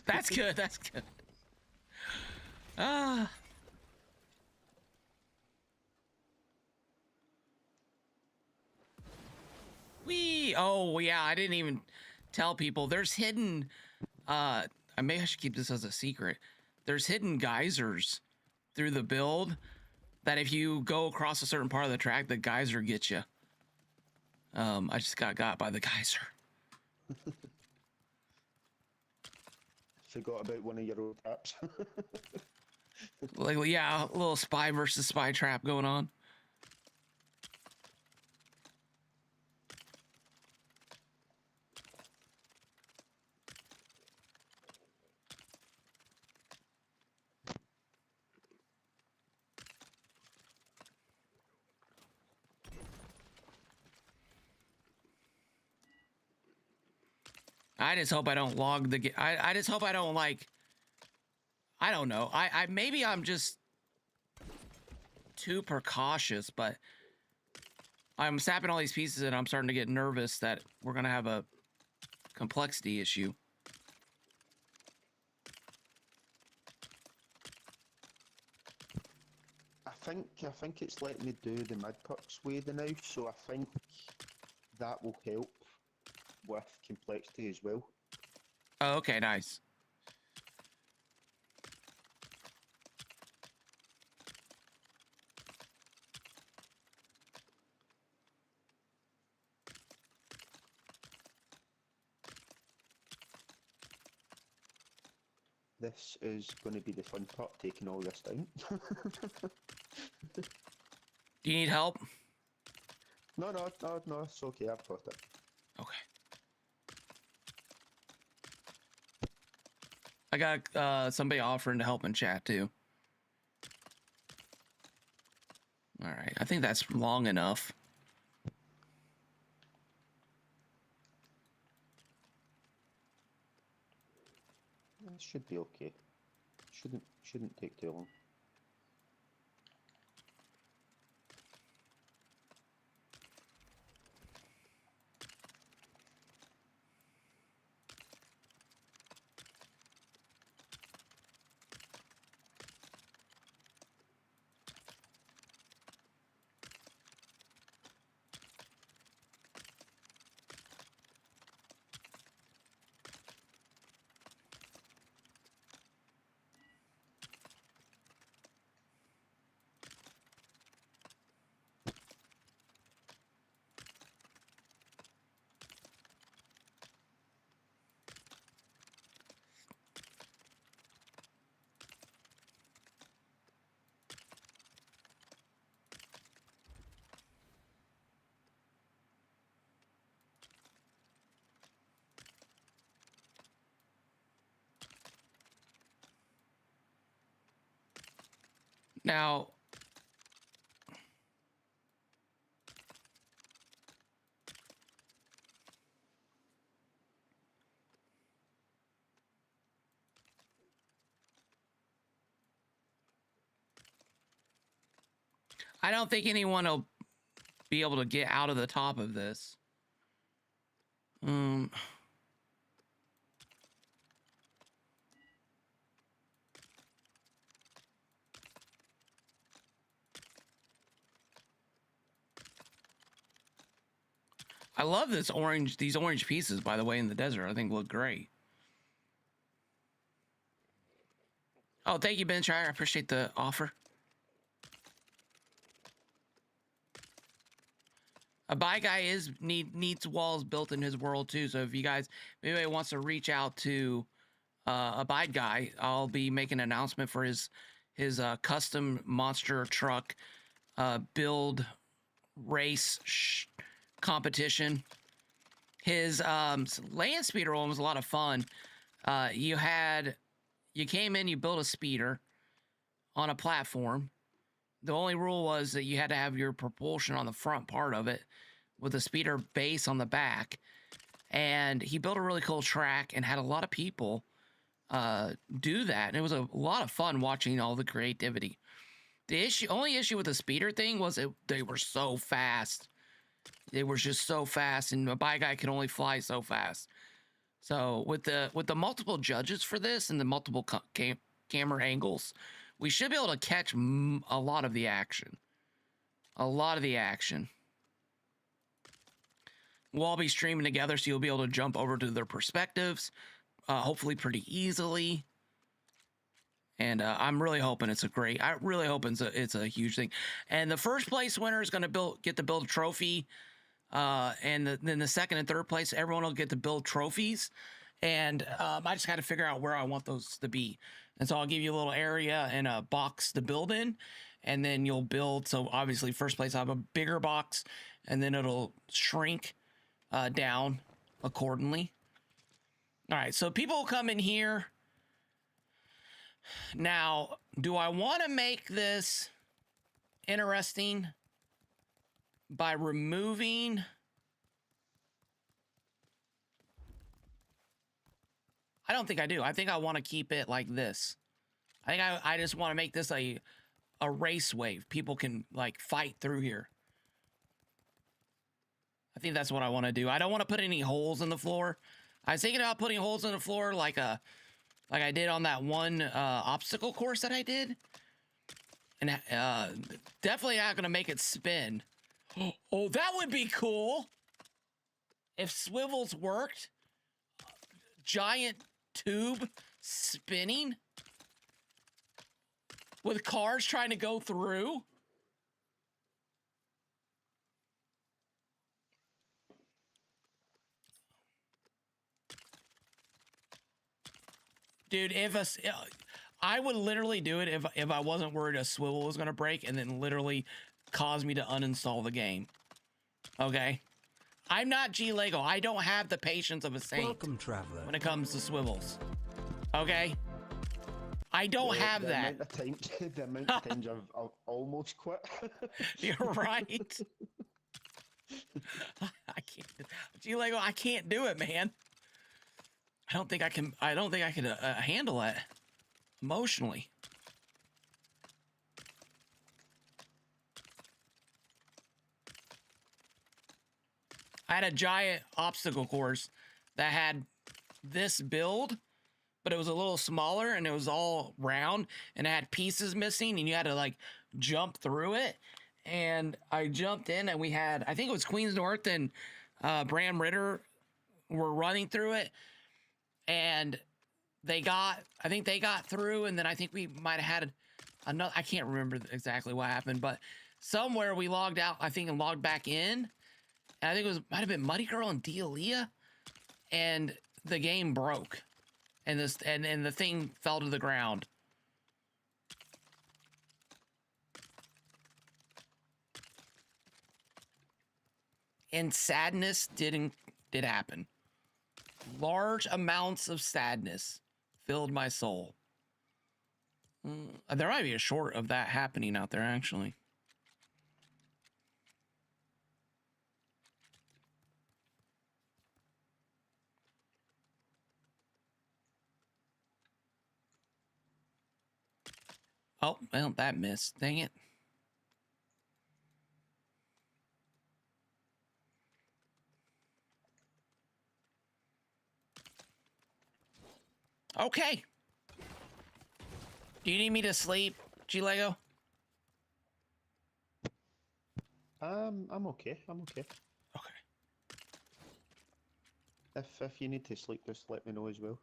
That's good. That's good. Oh yeah, I didn't even tell people. There's hidden. I should keep this as a secret. There's hidden geysers through the build that if you go across a certain part of the track, the geyser gets you. I just got by the geyser. Forgot about one of your old traps. Like, yeah, a little spy versus spy trap going on. I just hope I don't log the. I just hope I don't like. I don't know. I maybe I'm just too precautious, but I'm sapping all these pieces and I'm starting to get nervous that we're gonna have a complexity issue. I think it's letting me do the mid perks way the now, so I think that will help with complexity as well. Oh, okay, nice. This is going to be the fun part, taking all this down. Do you need help? No, it's okay, I've got it. Okay. I got somebody offering to help in chat too. All right, I think that's long enough. It should be okay. Shouldn't take too long. Now, I don't think anyone will be able to get out of the top of this. I love these orange pieces, by the way, in the desert. I think look great. Oh, thank you, Ben Shire. I appreciate the offer. A buy guy needs walls built in his world too. So if you guys, if anybody wants to reach out to a buy guy, I'll be making an announcement for his custom monster truck build race competition. His land speeder one was a lot of fun. You came in, you built a speeder on a platform. The only rule was that you had to have your propulsion on the front part of it with a speeder base on the back. And he built a really cool track and had a lot of people do that. And it was a lot of fun watching all the creativity. The only issue with the speeder thing was they were so fast. They were just so fast, and a buy guy could only fly so fast. So with the multiple judges for this and the multiple camera angles, we should be able to catch a lot of the action. We'll all be streaming together, so you'll be able to jump over to their perspectives, hopefully pretty easily. And I'm really hoping it's I really hope it's a huge thing. And the first place winner is going to get to build a trophy. And then the second and third place, everyone will get to build trophies. And I just got to figure out where I want those to be. And so I'll give you a little area and a box to build in. And then you'll build. So obviously, first place, I have a bigger box. And then it'll shrink down accordingly. All right. So people will come in here. Now, do I want to make this interesting by removing... I don't think I do. I think I want to keep it like this. I think I just want to make this a race wave. People can like fight through here. I think that's what I want to do. I don't want to put any holes in the floor. I was thinking about putting holes in the floor like I did on that one obstacle course that I did. And definitely not going to make it spin. Oh, that would be cool. If swivels worked. Giant tube spinning with cars trying to go through. Dude, I would literally do it if I wasn't worried a swivel was going to break and then literally cause me to uninstall the game. Okay? I'm not G-Lego. I don't have the patience of a saint. Welcome, traveler. When it comes to swivels. Okay? I don't have that. The amount of times I've almost quit. You're right. I can't. G-Lego, I can't do it, man. I don't think I can handle it emotionally. I had a giant obstacle course that had this build, but it was a little smaller and it was all round and it had pieces missing and you had to like jump through it. And I jumped in and we had, I think it was Queens North and Bram Ritter were running through it. And I think they got through, and then I think we might have had another, I can't remember exactly what happened, but somewhere we logged out, I think, and logged back in. And I think might have been Muddy Girl and Dealia, and the game broke, and the thing fell to the ground. And sadness did happen. Large amounts of sadness filled my soul. There might be a short of that happening out there, actually. Oh, well, that missed. Dang it. Okay. Do you need me to sleep, G-Lego? I'm okay. Okay. If you need to sleep, just let me know as well.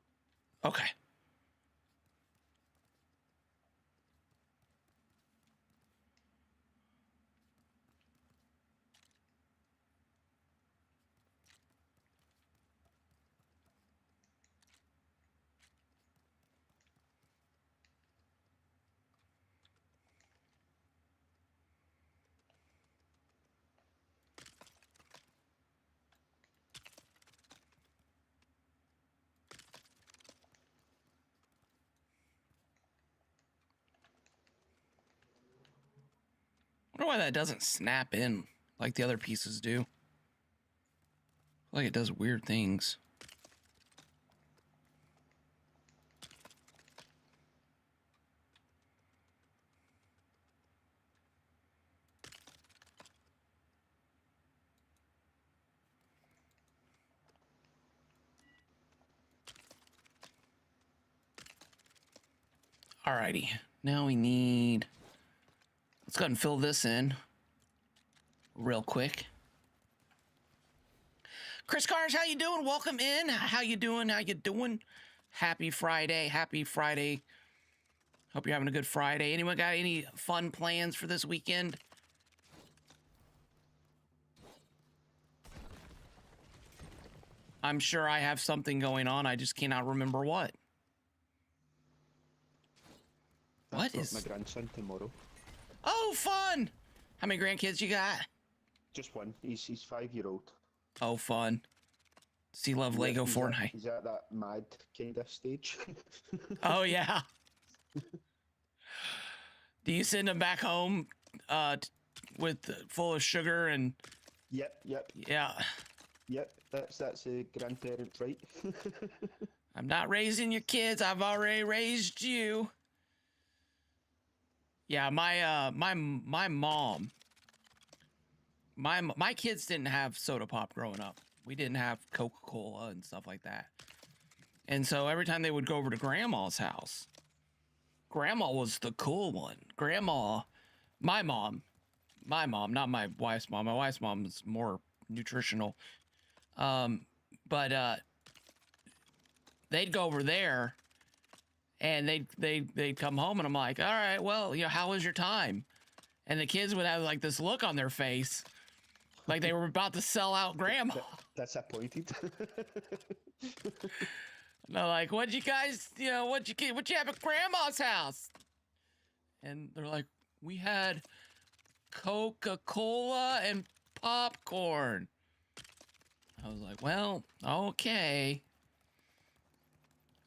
Okay. I wonder why that doesn't snap in like the other pieces do. I feel like it does weird things. Alrighty, now we need, let's go ahead and fill this in real quick. Chris Cars, how you doing? Welcome in. How you doing? Happy Friday. Hope you're having a good Friday. Anyone got any fun plans for this weekend? I'm sure I have something going on. I just cannot remember what. What I've got is my grandson tomorrow. Oh, fun! How many grandkids you got? Just one. He's 5-year-old. Oh, fun. Does he love Lego Fortnite? He's at that mad kind of stage. Oh, yeah. Do you send him back home with full of sugar and... Yep. Yeah. Yep, that's a grandparent right. I'm not raising your kids. I've already raised you. Yeah, my mom. My kids didn't have soda pop growing up. We didn't have Coca-Cola and stuff like that. And so every time they would go over to grandma's house, grandma was the cool one. My mom, not my wife's mom. My wife's mom is more nutritional. But they'd go over there and they'd come home and I'm like, all right, well, how was your time? And the kids would have like this look on their face like they were about to sell out grandma. That's disappointed. And they're like, what'd you guys, what'd you have at grandma's house? And they're like, we had Coca-Cola and popcorn. I was like, well, okay.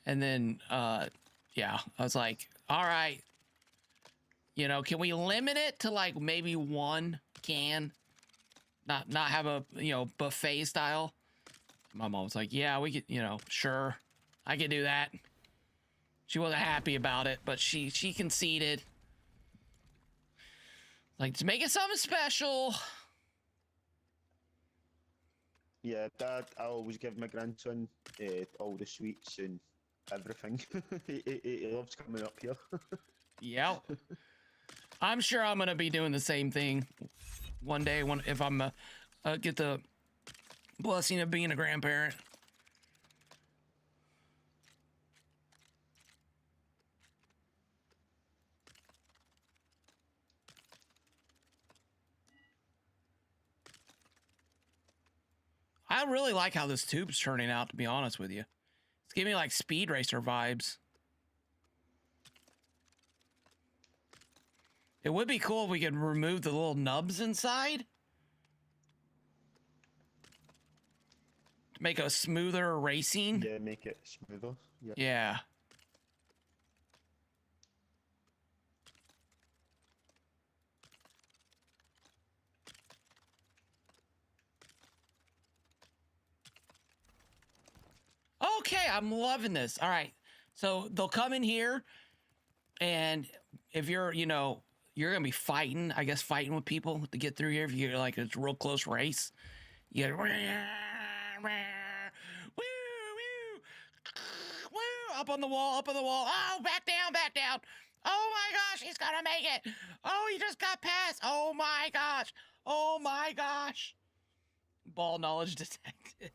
And then, yeah, I was like, all right, can we limit it to like maybe one can? Not have a, buffet style. My mom was like, yeah, we could, sure, I could do that. She wasn't happy about it, but she conceded. Like, to make it something special. Yeah, Dad, I always give my grandson all the sweets and everything. he loves coming up here. Yep. I'm sure I'm gonna be doing the same thing one day if I'm get the blessing of being a grandparent. I really like how this tube's turning out, to be honest with you. It's giving me like Speed Racer vibes. It would be cool if we could remove the little nubs inside to make a smoother racing. Yeah, make it smoother. Yep. Yeah. Okay, I'm loving this. All right. So they'll come in here, and if you're, you're going to be fighting with people to get through here. If you get like a real close race, you get up on the wall. Oh, back down. Oh my gosh, he's going to make it. Oh, he just got past. Oh my gosh. Ball knowledge detected.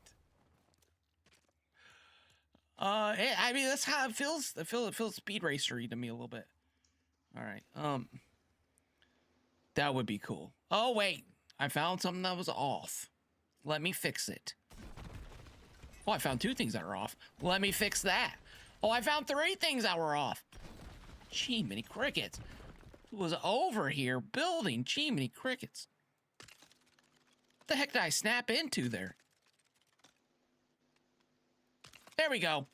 I mean, that's how it feels. It feels speed racery to me a little bit. All right. That would be cool. Oh, wait. I found something that was off. Let me fix it. Oh, I found 2 things that are off. Let me fix that. Oh, I found 3 things that were off. Gee, many crickets. Who was over here building? Gee, many crickets. What the heck did I snap into there? There we go.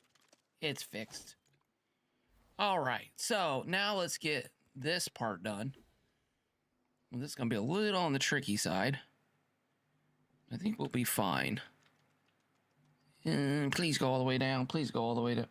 It's fixed. All right. So now let's get this part done. Well, this is going to be a little on the tricky side. I think we'll be fine. Please go all the way down. Please go all the way down.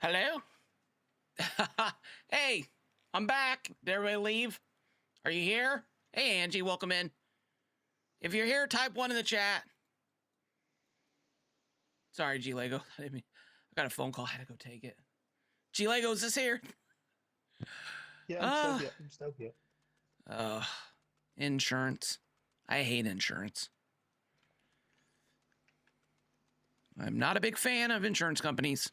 Hello? Hey, I'm back. Did everybody leave? Are you here? Hey, Angie, welcome in. If you're here, type 1 in the chat. Sorry, G Lego. I got a phone call. I had to go take it. G Lego, is this here? Yeah, I'm still here. I'm still here. Insurance. I hate insurance. I'm not a big fan of insurance companies.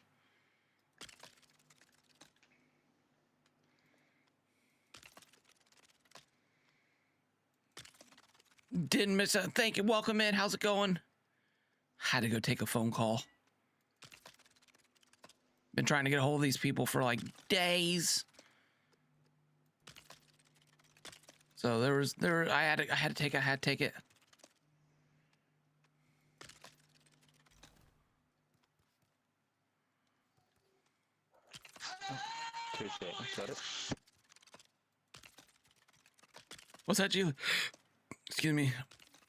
Didn't miss a thank you. Welcome in. How's it going? Had to go take a phone call. Been trying to get a hold of these people for like days. So I had to take it. Two seconds, sorry. What's that, G? Excuse me.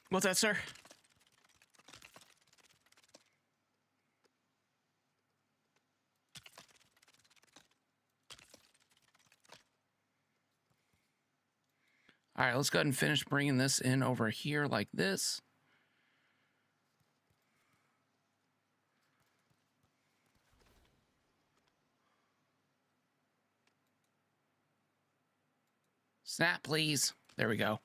What's that, sir? All right, let's go ahead and finish bringing this in over here like this. Snap, please. There we go.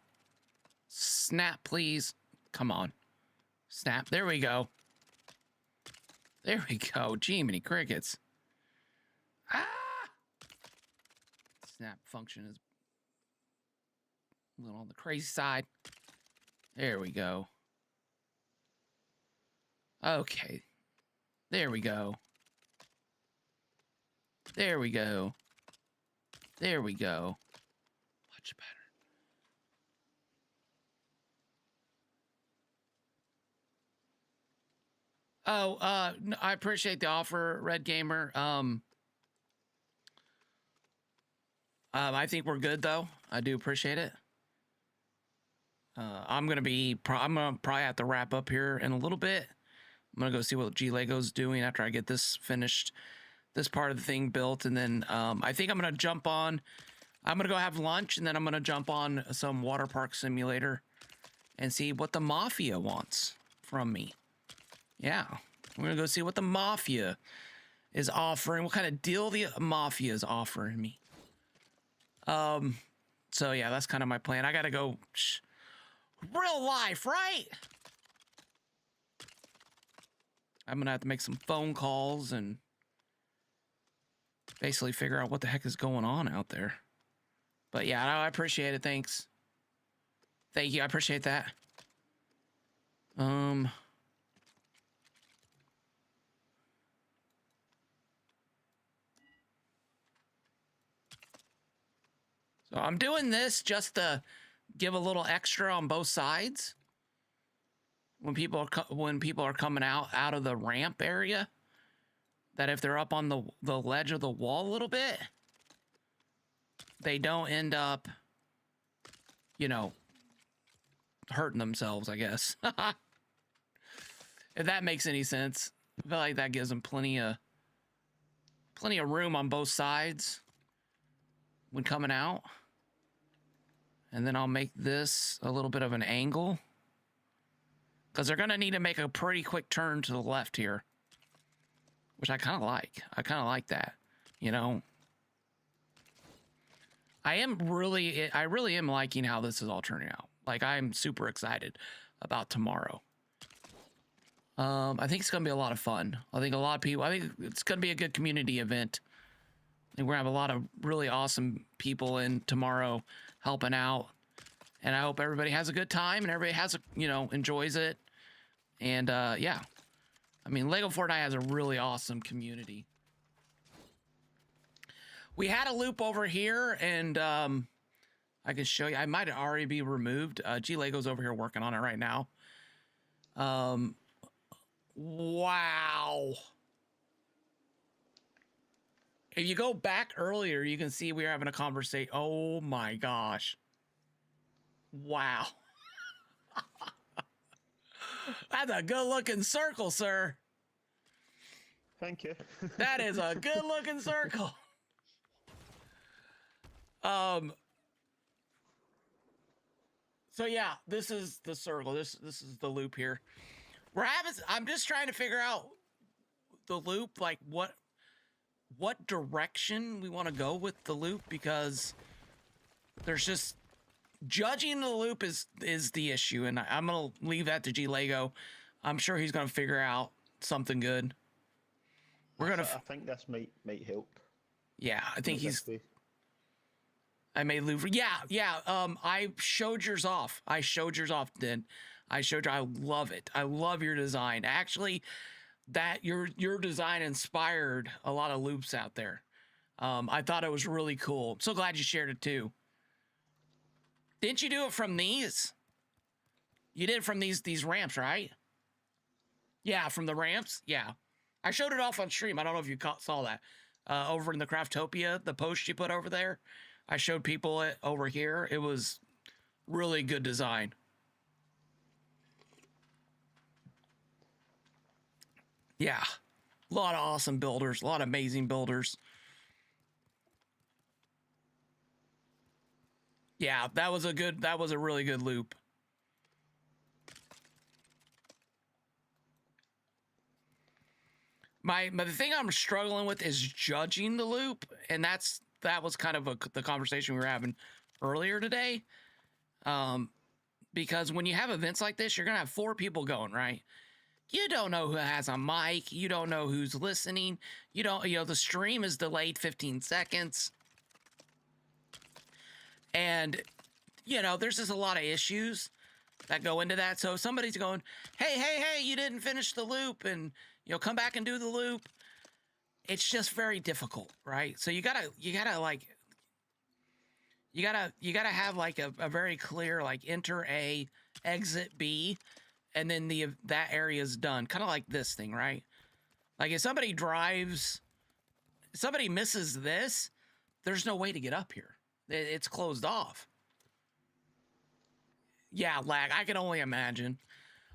Snap, please. Come on. Snap. There we go. There we go. Gee, many crickets. Ah! Snap function is a little on the crazy side. There we go. Okay. There we go. There we go. There we go. Much better. Oh, I appreciate the offer, Red Gamer. I think we're good though. I do appreciate it. I'm gonna probably have to wrap up here in a little bit. I'm gonna go see what G Lego's doing after I get this finished, this part of the thing built, and then I think I'm gonna jump on. I'm gonna go have lunch, and then I'm gonna jump on some water park simulator and see what the Mafia wants from me. Yeah, we're gonna go see what the Mafia is offering, what kind of deal the Mafia is offering me. So yeah, that's kind of my plan. I gotta go. Real life, right? I'm gonna have to make some phone calls and basically figure out what the heck is going on out there. But yeah, I appreciate it. Thanks. Thank you. I appreciate that. So I'm doing this just to give a little extra on both sides. When people are coming out of the ramp area, that if they're up on the ledge of the wall a little bit, they don't end up, you know, hurting themselves, I guess. If that makes any sense. I feel like that gives them plenty of room on both sides when coming out. And then I'll make this a little bit of an angle, because they're going to need to make a pretty quick turn to the left here, which I kind of like. I kind of like that, you know. I really am liking how this is all turning out. Like, I'm super excited about tomorrow. I think it's going to be a lot of fun. I think it's going to be a good community event. I think we're going to have a lot of really awesome people in tomorrow helping out. And I hope everybody has a good time and everybody enjoys it. And yeah, I mean, Legofortnite has a really awesome community. We had a loop over here, and I can show you. I might already be removed. G Lego's over here working on it right now. Wow. If you go back earlier, you can see we were having a conversation. Oh my gosh. Wow. That's a good looking circle, sir. Thank you. That is a good looking circle. So yeah, this is the circle. This is the loop here. I'm just trying to figure out the loop, like what direction we want to go with the loop, because there's just judging the loop is the issue, and I'm gonna leave that to G Lego. I'm sure he's gonna figure out something good. I think this might help. Yeah, I think this way. I made Louvre. Yeah. I showed yours off. Then I showed you. I love it. I love your design. Actually, that your design inspired a lot of loops out there. I thought it was really cool. I'm so glad you shared it too. Didn't you do it from these? You did it from these ramps, right? Yeah, from the ramps. Yeah, I showed it off on stream. I don't know if you saw that over in the Craftopia, the post you put over there. I showed people it over here. It was really good design. Yeah, a lot of awesome builders, a lot of amazing builders. Yeah, that was a really good loop. The thing I'm struggling with is judging the loop, and that was kind of the conversation we were having earlier today. Because when you have events like this, you're gonna have 4 people going, right? You don't know who has a mic. You don't know who's listening. The stream is delayed 15 seconds. And, there's just a lot of issues that go into that. So somebody's going, hey, you didn't finish the loop, and, come back and do the loop. It's just very difficult, right? So you gotta have like a very clear, like, enter A, exit B, and then that area is done. Kind of like this thing, right? Like if somebody misses this, there's no way to get up here. It's closed off. Yeah, lag. I can only imagine.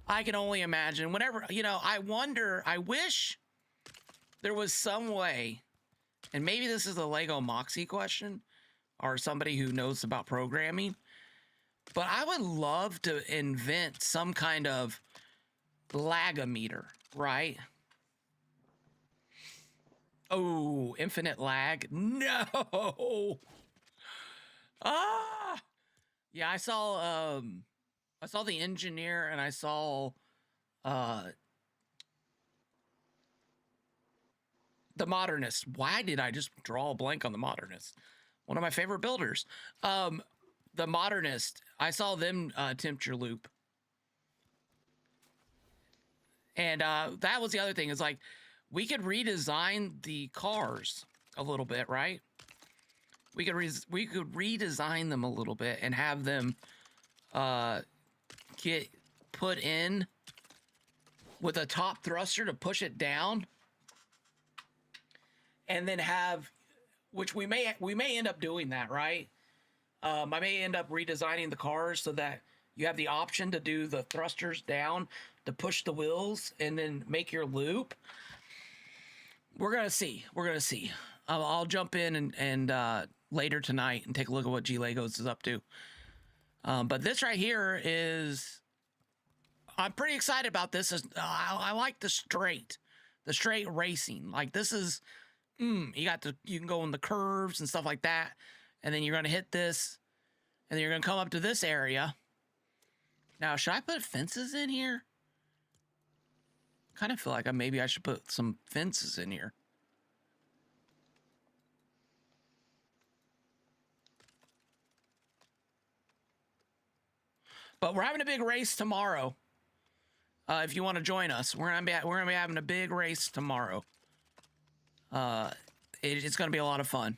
Whenever, I wish there was some way, and maybe this is a Lego Moxie question or somebody who knows about programming, but I would love to invent some kind of lagometer, right? Oh, infinite lag? No. Yeah, I saw the engineer, and I saw the modernist. Why did I just draw a blank on the modernist? One of my favorite builders. The modernist. I saw them attempt your loop. And that was the other thing, is like we could redesign the cars a little bit, right? We could redesign them a little bit and have them get put in with a top thruster to push it down, and then have, which we may end up doing that, right? I may end up redesigning the cars so that you have the option to do the thrusters down to push the wheels and then make your loop. We're gonna see. I'll jump in and later tonight and take a look at what G Legos is up to. But this right here is, I'm pretty excited about this. I like the straight racing. Like this is, you can go in the curves and stuff like that, and then you're gonna hit this, and then you're gonna come up to this area. Now, should I put fences in here? Kind of feel like maybe I should put some fences in here. But we're having a big race tomorrow. If you want to join us, we're gonna be having a big race tomorrow. It's gonna be a lot of fun.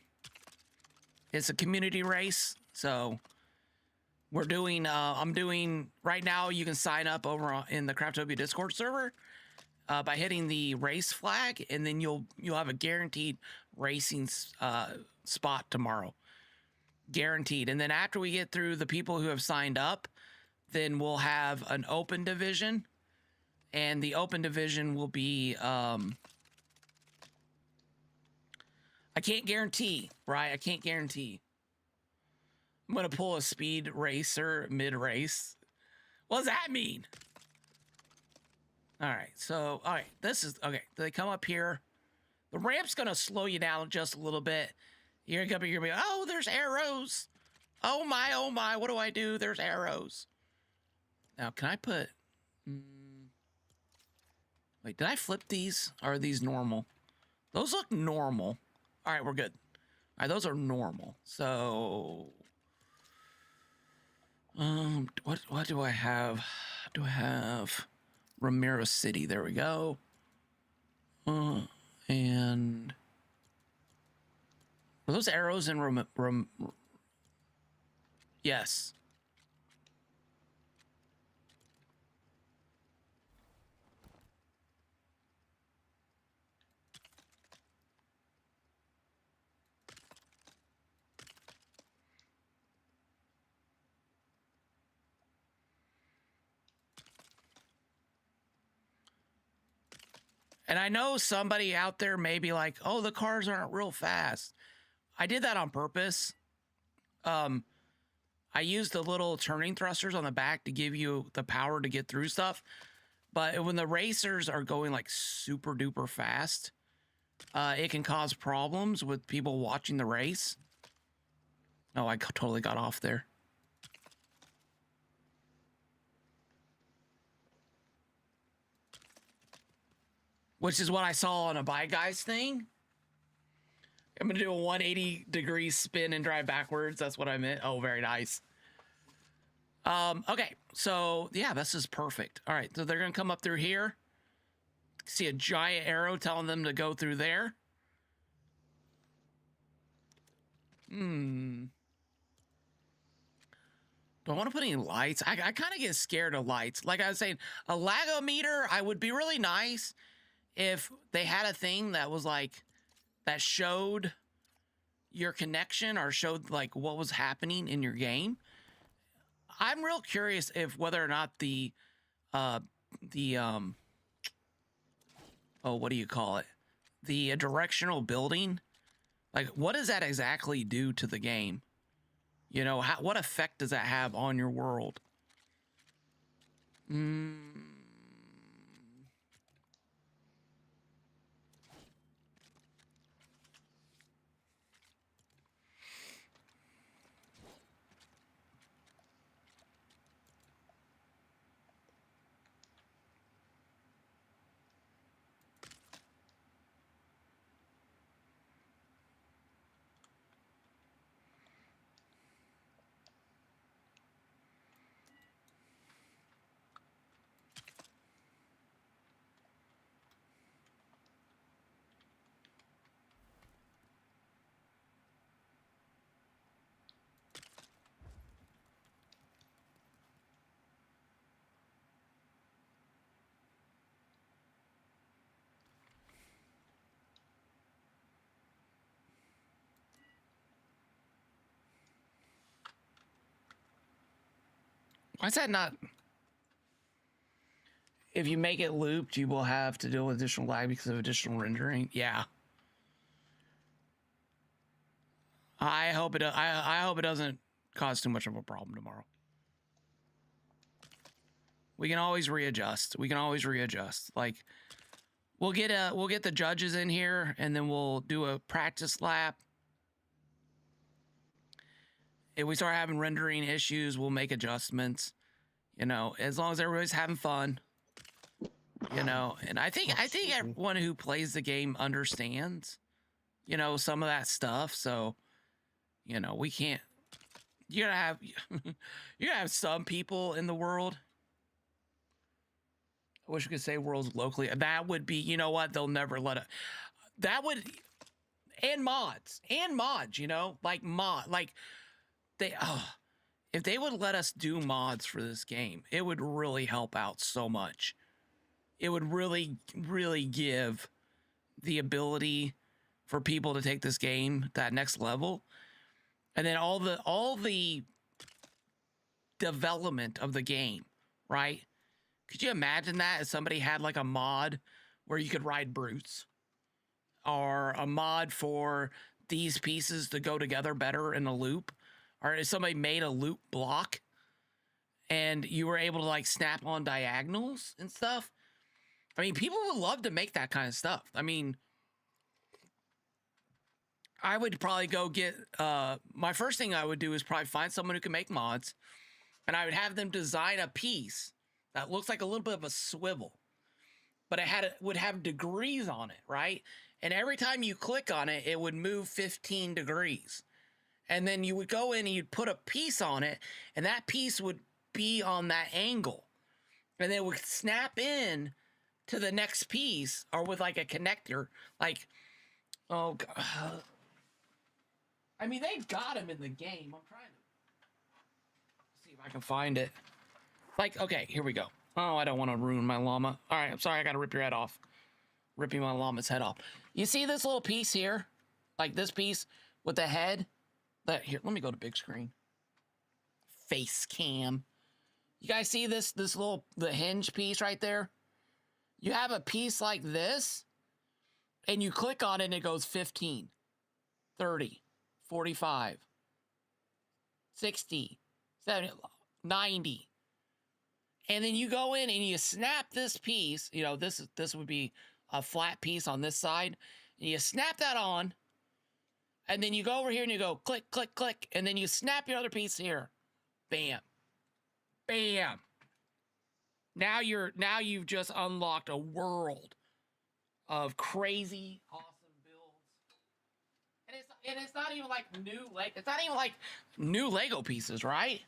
It's a community race, so we're doing. I'm doing right now. You can sign up over in the Craftopia Discord server by hitting the race flag, and then you'll have a guaranteed racing spot tomorrow. Guaranteed. And then after we get through the people who have signed up, then we'll have an open division, and the open division will be I can't guarantee, right? I can't guarantee. I'm gonna pull a speed racer mid-race. What does that mean? All right, so this is okay. They come up here. The ramp's gonna slow you down just a little bit. You're gonna be, oh, there's arrows. Oh my, what do I do? There's arrows. Now, can I put? Wait, did I flip these? Or are these normal? Those look normal. All right, we're good. All right, those are normal. So, what do I have? Do I have Ramiro City? There we go. And were those arrows in yes. And I know somebody out there may be like, oh, the cars aren't real fast. I did that on purpose. I used the little turning thrusters on the back to give you the power to get through stuff. But when the racers are going like super duper fast, it can cause problems with people watching the race. Oh, I totally got off there. Which is what I saw on a Bye Guys thing. I'm going to do a 180-degree spin and drive backwards. That's what I meant. Oh, very nice. Okay, so yeah, this is perfect. All right, so they're going to come up through here. See a giant arrow telling them to go through there. Do I want to put any lights? I kind of get scared of lights. Like I was saying, a lagometer, I would be really nice if they had a thing that was like, that showed your connection or showed like what was happening in your game. I'm real curious if whether or not oh, what do you call it? The directional building, like what does that exactly do to the game? You know, what effect does that have on your world? Why is that not? If you make it looped, you will have to deal with additional lag because of additional rendering. Yeah. I hope it. I hope it doesn't cause too much of a problem tomorrow. We can always readjust. We can always readjust. Like, we'll get the judges in here, and then we'll do a practice lap. If we start having rendering issues, we'll make adjustments. You know, as long as everybody's having fun. You know, and I think everyone who plays the game understands, you know, some of that stuff. So, you know, we can't. You're gonna have some people in the world. I wish we could say worlds locally. That would be, you know what? They'll never let it. That would, and mods, you know, like if they would let us do mods for this game, it would really help out so much. It would really, really give the ability for people to take this game that next level. And then all the development of the game, right? Could you imagine that if somebody had like a mod where you could ride brutes? or a mod for these pieces to go together better in a loop, or if somebody made a loop block and you were able to like snap on diagonals and stuff. I mean, people would love to make that kind of stuff. I mean, I would probably go get my first thing I would do is probably find someone who can make mods, and I would have them design a piece that looks like a little bit of a swivel, but would have degrees on it, right? And every time you click on it, it would move 15 degrees. And then you would go in and you'd put a piece on it, and that piece would be on that angle. And then it would snap in to the next piece, or with like a connector. Like, oh God. I mean, they've got him in the game. I'm trying to see if I can find it. Like, okay, here we go. Oh, I don't want to ruin my llama. All right, I'm sorry. I got to rip your head off. Ripping my llama's head off. You see this little piece here? Like this piece with the head? Here, let me go to big screen. Face cam. You guys see this the hinge piece right there? You have a piece like this, and you click on it and it goes 15, 30, 45, 60, 70, 90. And then you go in and you snap this piece. You know, this would be a flat piece on this side. And you snap that on. And then you go over here and you go click, click, click. And then you snap your other piece here. Bam. Bam. Now you've just unlocked a world of crazy, awesome builds. And it's not even like new Lego pieces, right?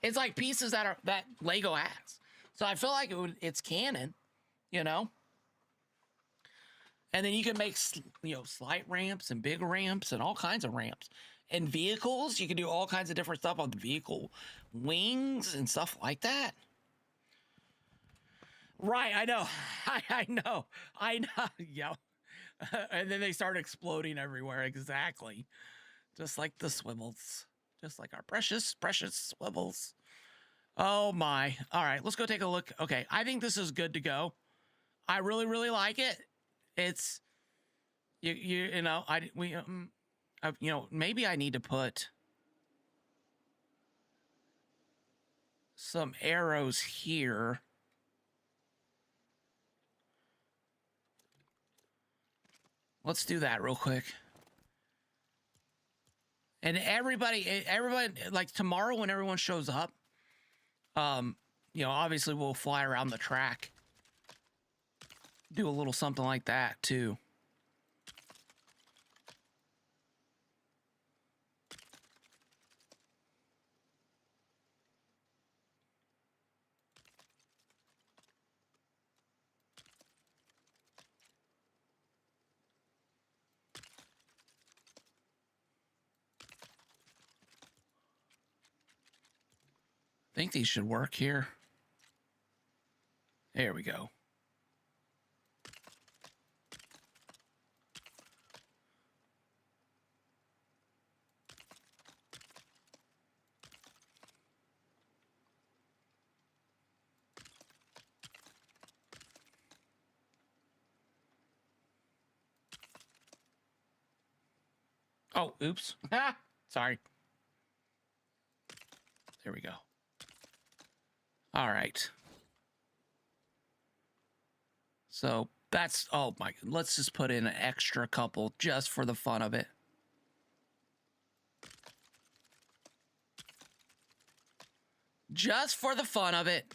It's like pieces that Lego has. So I feel like it's canon, you know? And then you can make, slight ramps and big ramps and all kinds of ramps. And vehicles, you can do all kinds of different stuff on the vehicle wings and stuff like that. Right, I know. I know. Yeah. And then they start exploding everywhere. Exactly. Just like the swivels. Just like our precious, precious swivels. Oh my. All right, let's go take a look. Okay, I think this is good to go. I really, really like it. It's, maybe I need to put some arrows here. Let's do that real quick. And everybody, like tomorrow when everyone shows up, obviously we'll fly around the track. Do a little something like that too. I think these should work here. There we go. Oh, oops. Sorry. There we go. All right. So that's, oh my, let's just put in an extra couple just for the fun of it. Just for the fun of it.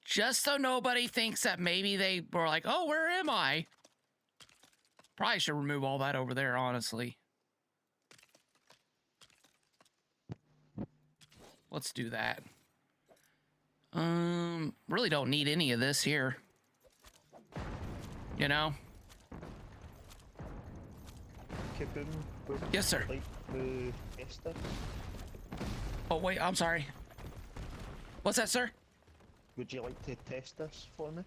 Just so nobody thinks that maybe they were like, oh, where am I? Probably should remove all that over there, honestly. Let's do that. Really don't need any of this here. You know? Yes, sir. Oh, wait, I'm sorry. What's that, sir? would you like to test this for me?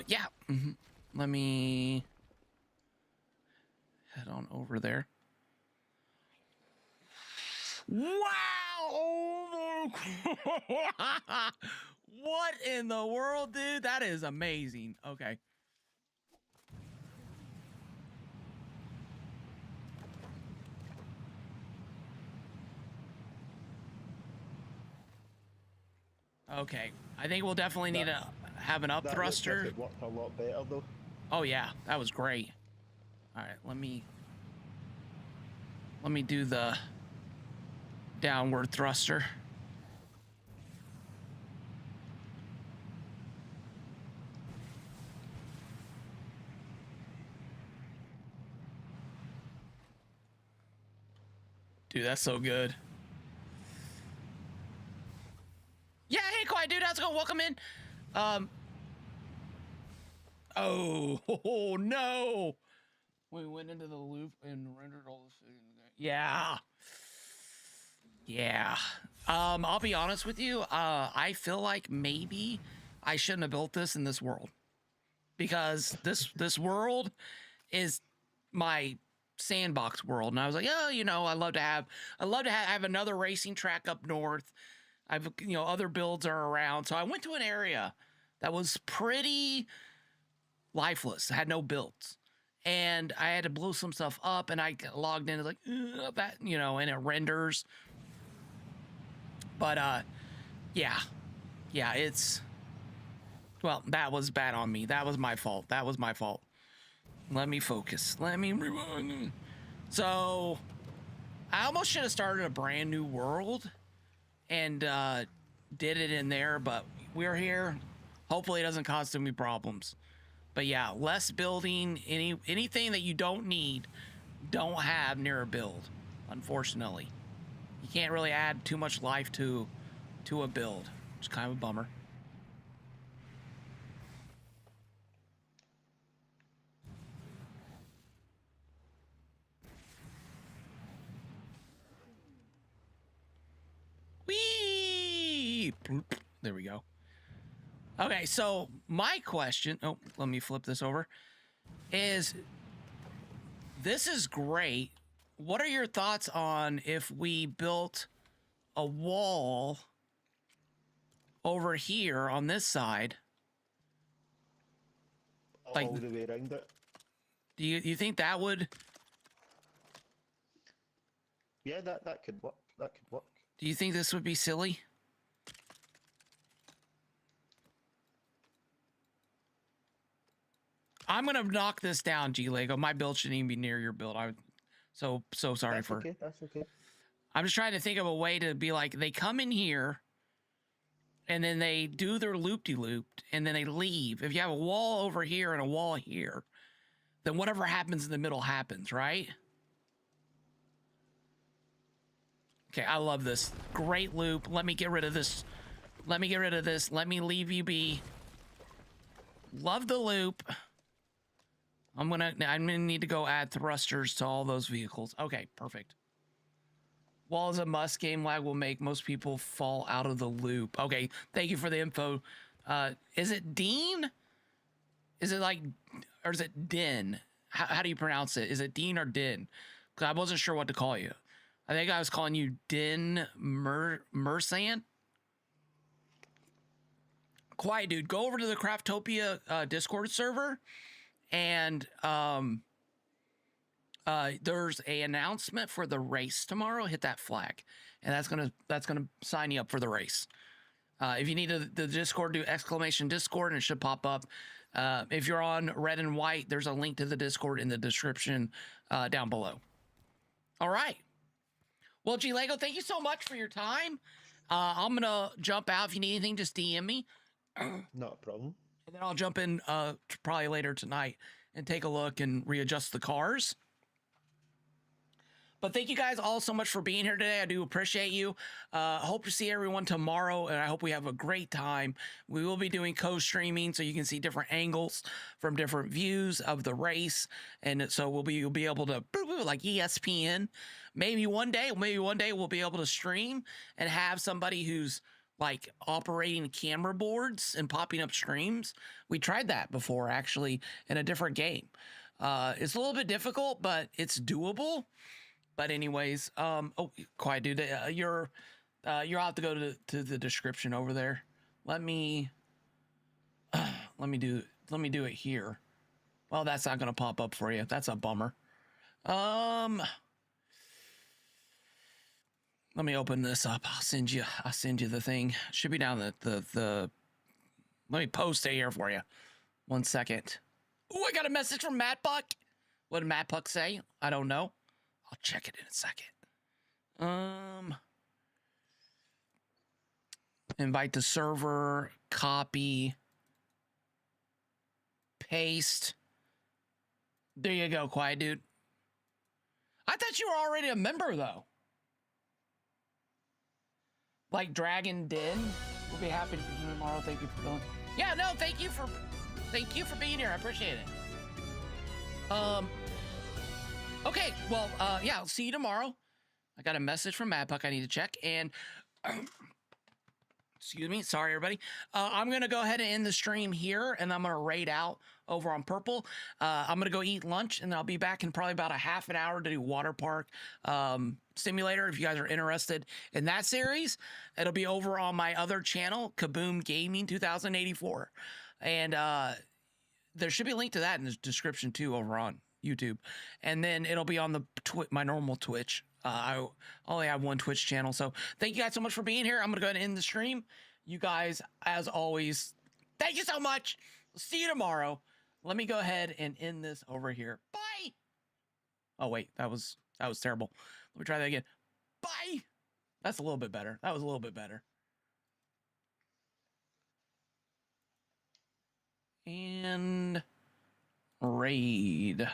Yeah. Let me head on over there. Wow! Oh my What in the world, dude? That is amazing. Okay. Okay. I think we'll definitely need to have an up That thruster. looked like it worked a lot better though. Oh yeah, that was great. All right, let me do the downward thruster. Dude, that's so good. Yeah, hey, quiet dude, how's it going? Welcome in. Oh no. We went into the loop and rendered all the food. Yeah. Yeah. I'll be honest with you. I feel like maybe I shouldn't have built this in this world, because this world is my sandbox world, and I was like, oh, you know, I love to have another racing track up north. I've, you know, other builds are around, so I went to an area that was pretty lifeless, had no builds, and I had to blow some stuff up, and I logged in, it's like that, you know, and it renders. But yeah, it's, well, that was bad on me. That was my fault. Let me focus. Let me rewind. So I almost should have started a brand new world and did it in there, but we're here. Hopefully it doesn't cause too many problems. But yeah, less building. Anything that you don't need, don't have near a build, unfortunately. You can't really add too much life to a build. It's kind of a bummer. Whee! There we go. Okay, so my question, oh, let me flip this over, is this is great. What are your thoughts on if we built a wall over here on this side? Like, all the way around it. do you think that would? Yeah, that could work. That could work. Do you think this would be silly? I'm gonna knock this down, G Lego. My build shouldn't even be near your build. So sorry That's for. okay. That's okay. I'm just trying to think of a way to be like, they come in here and then they do their loop-de-loop and then they leave. If you have a wall over here and a wall here, then whatever happens in the middle happens, right? Okay, I love this. Great loop. Let me get rid of this. Let me leave you be. Love the loop. I'm gonna need to go add thrusters to all those vehicles. Okay, perfect. Wall is a must. Game lag will make most people fall out of the loop. Okay, thank you for the info. Is it Dean? Is it like, or is it Din? How do you pronounce it? Is it Dean or Din? Because I wasn't sure what to call you. I think I was calling you Din Mersant. Quiet dude, go over to the Craftopia Discord server, and there's a announcement for the race tomorrow. Hit that flag, and that's gonna sign you up for the race. If you need the Discord, do exclamation Discord, and it should pop up. If you're on red and white, there's a link to the Discord in the description down below. All right. Well, G Lego, thank you so much for your time. I'm gonna jump out. If you need anything, just DM me. Not a problem. And then I'll jump in probably later tonight and take a look and readjust the cars. But thank you guys all so much for being here today. I do appreciate you. Hope to see everyone tomorrow, and I hope we have a great time. We will be doing co-streaming, so you can see different angles from different views of the race, and so you'll be able to, like ESPN. Maybe one day we'll be able to stream and have somebody who's like operating camera boards and popping up streams. We tried that before, actually, in a different game. It's a little bit difficult, but it's doable. But anyways, oh, quiet, dude. You'll have to go to the description over there. Let me do it here. Well, that's not gonna pop up for you. That's a bummer. Let me open this up. I'll send you the thing. Should be down the let me post it here for you. 1 second. Oh, I got a message from Matt Buck. What did Matt Buck say? I don't know. I'll check it in a second. Invite the server, copy, paste. There you go, quiet dude. I thought you were already a member though. Like Dragon Den. We'll be happy to see you tomorrow. Thank you for going. Yeah, no, thank you for being here. I appreciate it. Okay, well, yeah, I'll see you tomorrow. I got a message from Matt Buck I need to check, and excuse me, sorry everybody. I'm gonna go ahead and end the stream here, and I'm gonna raid out over on Purple. I'm gonna go eat lunch, and I'll be back in probably about a half an hour to do Water Park Simulator. If you guys are interested in that series, it'll be over on my other channel, Kaboom Gaming 2084, and there should be a link to that in the description too over on YouTube, and then it'll be on the my normal Twitch. I only have one Twitch channel, so thank you guys so much for being here. I'm gonna go ahead and end the stream. You guys, as always, thank you so much. We'll see you tomorrow. Let me go ahead and end this over here. Bye. Oh wait, that was terrible. Let me try that again. Bye. That's a little bit better. That was a little bit better. And raid.